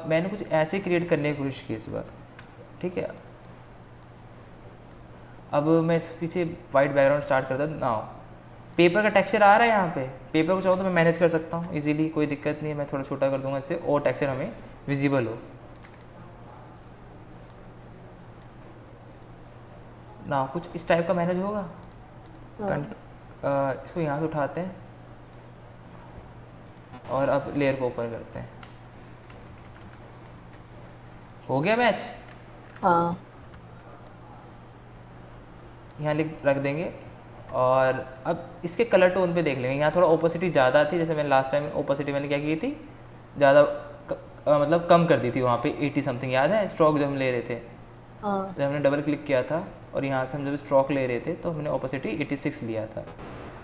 मैंने कुछ ऐसे क्रिएट करने की कोशिश की इस बार, ठीक है। अब मैं इस पीछे वाइट बैकग्राउंड स्टार्ट करता हूँ। नाउ पेपर का टेक्सचर आ रहा है यहाँ पे, पेपर को चाहो तो मैं मैनेज कर सकता हूँ इजीली, कोई दिक्कत नहीं है। मैं थोड़ा छोटा कर दूंगा इससे, और टेक्सचर हमें विजिबल हो। ना कुछ इस टाइप का मैनेज होगा। इसको यहाँ से उठाते हैं और अब लेयर को ओपन करते हैं। हो गया मैच? हाँ, यहाँ रख देंगे और अब इसके कलर टोन पे देख लेंगे। यहाँ थोड़ा ओपेसिटी ज़्यादा थी, जैसे मैंने लास्ट टाइम ओपेसिटी मैंने क्या की थी, ज़्यादा मतलब कम कर दी थी वहाँ पे 80 समथिंग, याद है स्ट्रोक जब हम ले रहे थे। तो हमने डबल क्लिक किया था और यहाँ से हम जब स्ट्रोक ले रहे थे तो हमने ओपेसिटी 86 लिया था,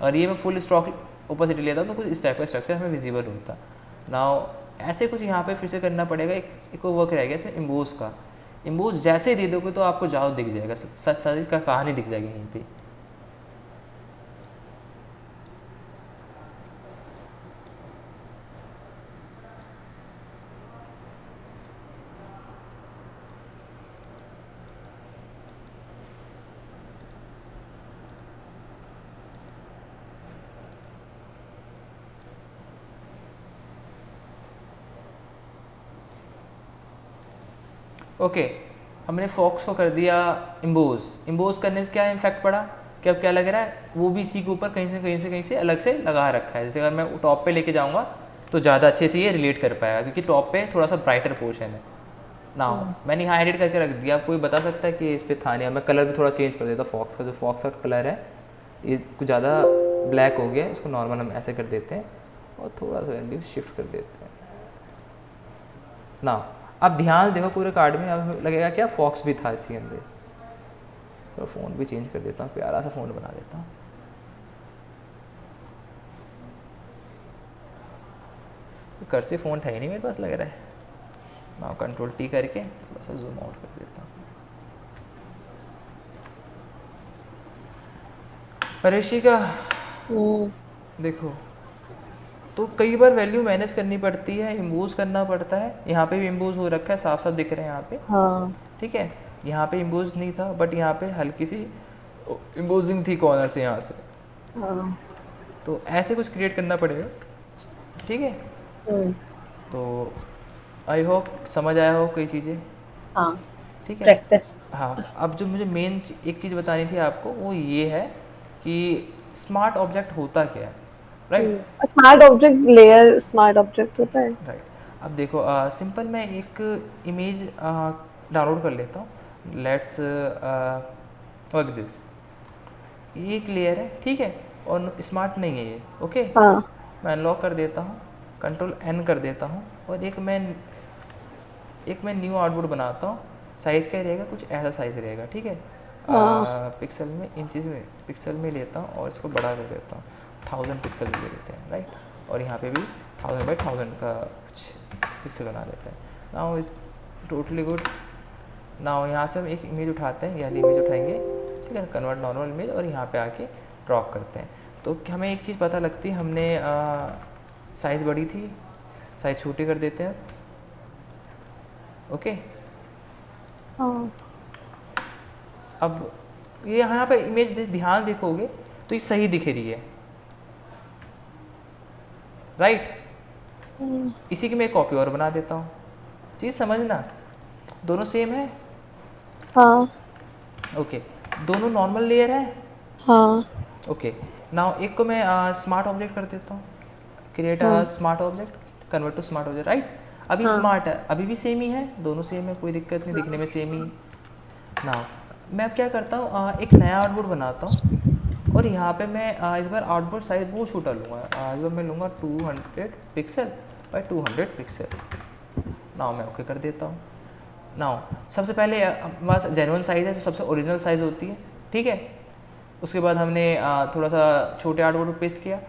और ये मैं फुल स्ट्रोक ओपेसिटी लेता तो कुछ इस टाइप का स्ट्रक्चर हमें विजिबल होता। नाउ ऐसे कुछ यहाँ पे फिर से करना पड़ेगा। एक वर्क रह गया इसमें इम्बोज का। इम्बोज जैसे ही दे दोगे तो आपको जाओ दिख जाएगा, सच का कहानी दिख जाएगी यहीं पे। ओके, हमने फॉक्स को कर दिया इम्बोज करने से क्या इम्फेक्ट पड़ा कि अब क्या लग रहा है वो भी इसी के ऊपर कहीं से अलग से लगा रखा है। जैसे अगर मैं टॉप पे लेके जाऊंगा तो ज़्यादा अच्छे से ये रिलेट कर पाएगा क्योंकि टॉप पे थोड़ा सा ब्राइटर पोर्शन है ना। मैंने यहाँ एडिट करके रख दिया, कोई बता सकता है कि इस पर था नहीं। मैं कलर भी थोड़ा चेंज कर देता, फॉक्स का जो फॉक्स का कलर है ये कुछ ज़्यादा ब्लैक हो गया, इसको नॉर्मल हम ऐसे कर देते हैं और थोड़ा सा वैल्यू शिफ्ट कर देते हैं ना। अब ध्यान देखो पूरे कार्ड में अब लगेगा क्या फॉक्स भी था इसके अंदर। तो फ़ोन भी चेंज कर देता हूँ, प्यारा सा फ़ोन बना देता हूँ। कर्सिव फ़ॉन्ट है ही नहीं मेरे पास लग रहा है ना। कंट्रोल टी करके थोड़ा सा जूम आउट कर देता हूँ। ऋषिका देखो, तो कई बार वैल्यू मैनेज करनी पड़ती है, इम्बोज करना पड़ता है। यहाँ पे भी इम्बोज हो रखा है, साफ साफ दिख रहे हैं यहाँ पे। हाँ ठीक है, यहाँ पे इम्बोज नहीं था बट यहाँ पे हल्की सी इम्बोजिंग थी कॉर्नर से यहाँ से। हाँ तो ऐसे कुछ क्रिएट करना पड़ेगा। ठीक है, तो आई होप समझ आया हो कई चीज़ें। हाँ ठीक है, प्रैक्टिस। हाँ। अब जो मुझे मेन एक चीज़ बतानी थी आपको वो ये है कि स्मार्ट ऑब्जेक्ट होता क्या है, right? Smart object layer smart object होता है। राइट। अब देखो सिंपल मैं एक इमेज डाउनलोड कर लेता हूँ। Let's work this. ये एक लेयर है, ठीक है, और स्मार्ट नहीं है ये। ओके, हाँ मैं अनलॉक कर देता हूँ, कंट्रोल एन कर देता हूँ और एक मैं न्यू आउटपुट बनाता हूँ। साइज़ क्या रहेगा, कुछ ऐसा साइज़ रहेगा। ठीक है, पिक्सल में इंचज़ में पिक्सल में लेता हूँ और इसको बड़ा कर देता हूँ। 1000 पिक्सल ले लेते हैं, राइट। और यहाँ पे भी 1000 बाई 1000 का कुछ पिक्सल बना लेते हैं। Now is totally good. Now यहाँ से हम एक इमेज उठाते हैं, यानी इमेज उठाएंगे, ठीक है, कन्वर्ट नॉर्मल इमेज, और यहाँ पे आके ड्रॉप करते हैं। तो हमें एक चीज़ पता लगती है, हमने साइज़ बड़ी थी, साइज़ छोटी कर देते हैं। ओके, हाँ अब ये यहाँ पे इमेज ध्यान देखोगे तो ये सही दिख रही है, राइट। इसी की मैं एक कॉपी और बना देता हूँ। चीज़ समझना, दोनों सेम है। हाँ ओके, दोनों नॉर्मल लेयर है। हाँ ओके, नाउ एक को मैं स्मार्ट ऑब्जेक्ट कर देता हूँ। Create smart object, convert to smart object, right. अभी स्मार्ट है, अभी भी सेम ही है, दोनों सेम है, कोई दिक्कत नहीं, दिखने में सेम ही। नाउ मैं अब क्या करता हूँ, एक नया आउटपुट बनाता हूँ और यहाँ पे मैं इस बार आउटपुट साइज बहुत छोटा लूँगा। इस बार मैं लूँगा 200 पिक्सल बाई 200 पिक्सल। नाउ मैं ओके कर देता हूँ। नाउ सबसे पहले हमारे पास जेन्युइन साइज़ है, जो सबसे ओरिजिनल साइज़ होती है, ठीक है। उसके बाद हमने थोड़ा सा छोटे आउटपुट पेस्ट किया।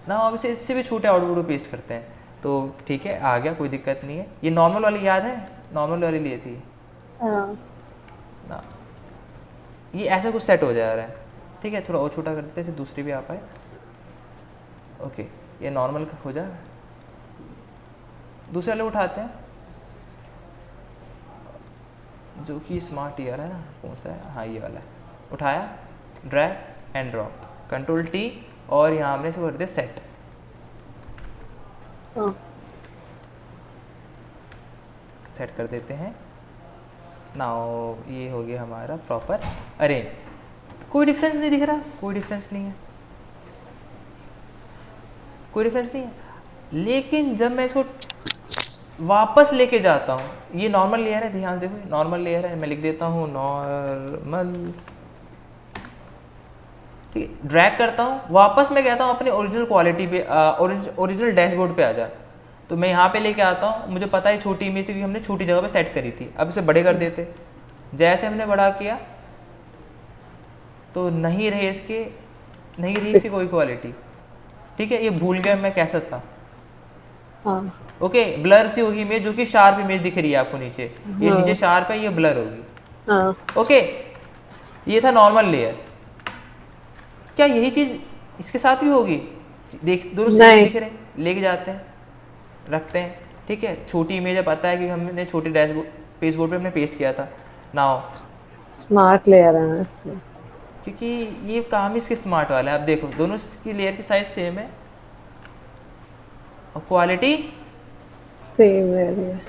ना अब इसे इससे भी छोटे आउटपुट पेस्ट करते हैं, तो ठीक है, आ गया, कोई दिक्कत नहीं है। ये नॉर्मल वाली याद है, नॉर्मल वाली लिए थी ना। ये ऐसा कुछ सेट हो जा रहा है, ठीक है। थोड़ा और छोटा कर देते हैं, दूसरी भी आ पाए। ओके, ये नॉर्मल हो जाए। दूसरे वाले उठाते हैं जो कि स्मार्ट ईयर है ना, कौन सा है, हाँ ये वाला है। उठाया, drag and drop, control T, और यहाँ हमने इसको कर दिया सेट। सेट कर देते हैं। नाउ ये हो गया हमारा प्रॉपर अरेंज। कोई डिफरेंस नहीं दिख रहा, कोई डिफरेंस नहीं है, कोई डिफरेंस नहीं है। लेकिन जब मैं इसको वापस लेके जाता हूँ, ये नॉर्मल लेयर है, ध्यान देखो, नॉर्मल लेयर है, मैं लिख देता हूँ नॉर्मल, ठीक है। ड्रैग करता हूँ, वापस मैं कहता हूँ अपने ओरिजिनल क्वालिटी पे, ओरिजिनल डैशबोर्ड पे आ जा। तो मैं यहाँ पे लेके आता हूँ, मुझे पता है छोटी इमेज थी क्योंकि हमने छोटी जगह पे सेट करी थी। अब इसे बड़े कर देते, जैसे हमने बड़ा किया तो नहीं रही इसकी कोई क्वालिटी, ठीक है। ये भूल गया मैं कैसा था। ओके, ब्लर सी होगी इमेज, जो कि शार्प इमेज दिख रही है आपको नीचे। ये नीचे शार्प है, ये ब्लर होगी। ओके, ये था नॉर्मल लेयर। क्या यही चीज इसके साथ भी होगी? देख, दोनों सेम दिख रहे हैं, लेके जाते हैं, रखते हैं, ठीक है। छोटी इमेज है, पता है कि हमने छोटी डैशबोर्ड पेजबोर्ड पे हमने पेस्ट किया था। नाउ स्मार्ट लेयर है इसमें, क्योंकि ये काम इसके स्मार्ट वाला है। अब देखो, दोनों की लेयर की साइज सेम है और क्वालिटी सेम है।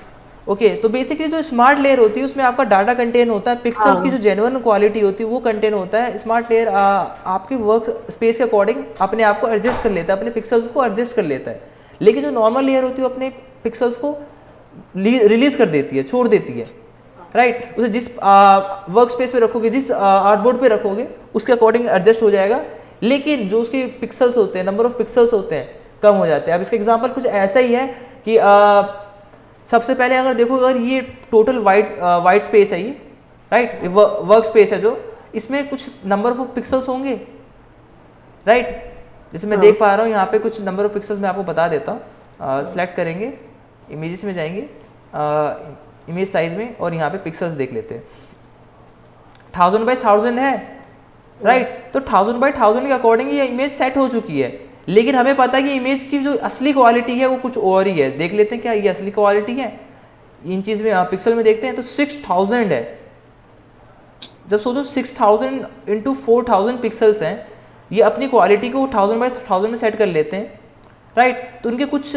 ओके तो बेसिकली जो स्मार्ट लेयर होती है उसमें आपका डाटा कंटेन होता है, पिक्सल की जो जेन्युइन क्वालिटी होती है वो कंटेन होता है। स्मार्ट लेयर आपके वर्क स्पेस के अकॉर्डिंग अपने आप को एडजस्ट कर लेता है, अपने पिक्सल्स को एडजस्ट कर लेता है। लेकिन जो नॉर्मल लेयर होती है वो अपने पिक्सल्स को रिलीज कर देती है, छोड़ देती है, राइट। उसे जिस वर्क स्पेस पे रखोगे, जिस आर्टबोर्ड पे रखोगे उसके अकॉर्डिंग एडजस्ट हो जाएगा। लेकिन जो उसके पिक्सल्स होते हैं, नंबर ऑफ पिक्सल्स होते हैं, कम हो जाते हैं। अब इसका एग्जांपल कुछ ऐसा ही है कि सबसे पहले अगर देखो, अगर ये टोटल वाइट स्पेस है, ये राइट, वर्क स्पेस है जो, इसमें कुछ नंबर ऑफ पिक्सल्स होंगे, राइट। जैसे मैं देख पा रहा हूँ यहाँ पे कुछ नंबर ऑफ पिक्सल्स मैं आपको बता देता हूँ। सेलेक्ट करेंगे, इमेजेस में जाएंगे, इमेज साइज में, और यहाँ पे पिक्सल्स देख लेते हैं। 1000 बाई 1000 है, राइट। तो 1000 बाई 1000 के अकॉर्डिंग ये इमेज सेट हो चुकी है। लेकिन हमें पता है कि इमेज की जो असली क्वालिटी है वो कुछ और ही है। देख लेते हैं क्या ये असली क्वालिटी है। इन चीज़ में पिक्सल में देखते हैं तो 6000 है। जब सोचो 6000 इंटू 4000 पिक्सल्स हैं, ये अपनी क्वालिटी को 1000 बाई 1000 में सेट कर लेते हैं, राइट। तो उनके कुछ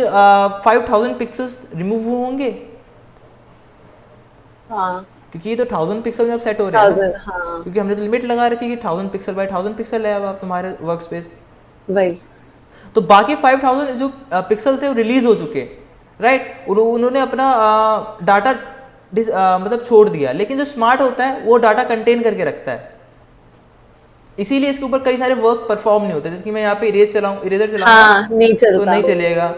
5000 पिक्सल्स रिमूव होंगे, हाँ, क्योंकि ये तो 1000 पिक्सल में अब सेट हो रहे हैं ना। 1000, हाँ, क्योंकि हमने तो लिमिट लगा रखी है कि 1000 पिक्सल बाई 1000 पिक्सल है अब आप तुम्हारे वर्क स्पेस। वही। तो बाकी 5000 जो पिक्सल थे वो रिलीज हो चुके, राइट। उन्होंने अपना डाटा मतलब छोड़ दिया। लेकिन जो स्मार्ट होता है वो डाटा कंटेन करके रखता है, इसीलिए इसके ऊपर कई सारे वर्क परफॉर्म नहीं होते। जैसे कि मैं यहाँ पे इरेजर चलाऊंगा, हाँ, नहीं चलता, तो नहीं चलेगा,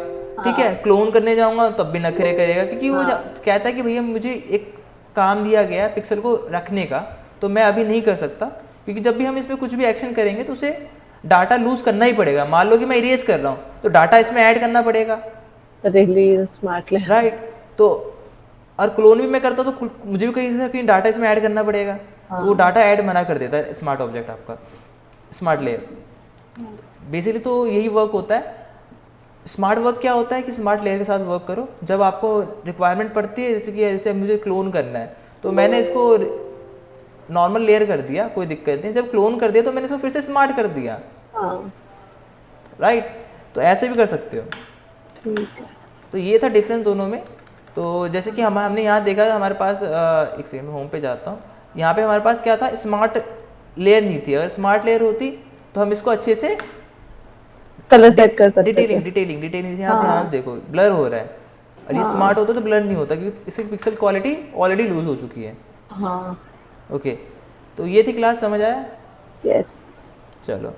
ठीक है। क्लोन करने जाऊंगा तब भी नखरे करेगा, क्योंकि वो कहता है कि भैया मुझे एक काम दिया गया है पिक्सल को रखने का, तो मैं अभी नहीं कर सकता, क्योंकि जब भी हम इसमें कुछ भी एक्शन करेंगे तो उसे डाटा लूज करना ही पड़ेगा। मान लो कि मैं इरेज कर रहा हूँ तो डाटा इसमें ऐड करना पड़ेगा, रिलीज स्मार्ट लेयर, राइट। तो और क्लोन भी मैं करता हूँ तो मुझे भी कहीं डाटा इसमें ऐड करना पड़ेगा, तो वो डाटा ऐड मना कर देता है स्मार्ट ऑब्जेक्ट आपका, स्मार्ट लेयर। बेसिकली तो यही वर्क होता है। स्मार्ट वर्क क्या होता है कि स्मार्ट लेयर के साथ वर्क करो जब आपको रिक्वायरमेंट पड़ती है। जैसे मुझे क्लोन करना है तो मैंने इसको नॉर्मल लेयर कर दिया, कोई दिक्कत नहीं। जब क्लोन कर दिया तो मैंने इसको फिर से स्मार्ट कर दिया, राइट। तो ऐसे भी कर सकते हो, ठीक है। तो ये था डिफरेंस दोनों में। तो जैसे कि हमने यहाँ देखा हमारे पास, एक सेकंड में होम पे जाता हूँ। यहाँ पे हमारे पास क्या था, स्मार्ट लेयर नहीं थी। अगर स्मार्ट लेयर होती तो हम इसको अच्छे से कलर सेट कर सकते थे। डिटेलिंग यहाँ ध्यान से देखो, ब्लर हो रहा है। और ये स्मार्ट होता तो ब्लर नहीं होता, क्योंकि इसकी पिक्सल क्वालिटी ऑलरेडी लूज हो चुकी है। हाँ, ओके, तो ये थी क्लास, समझ आया? यस। चलो।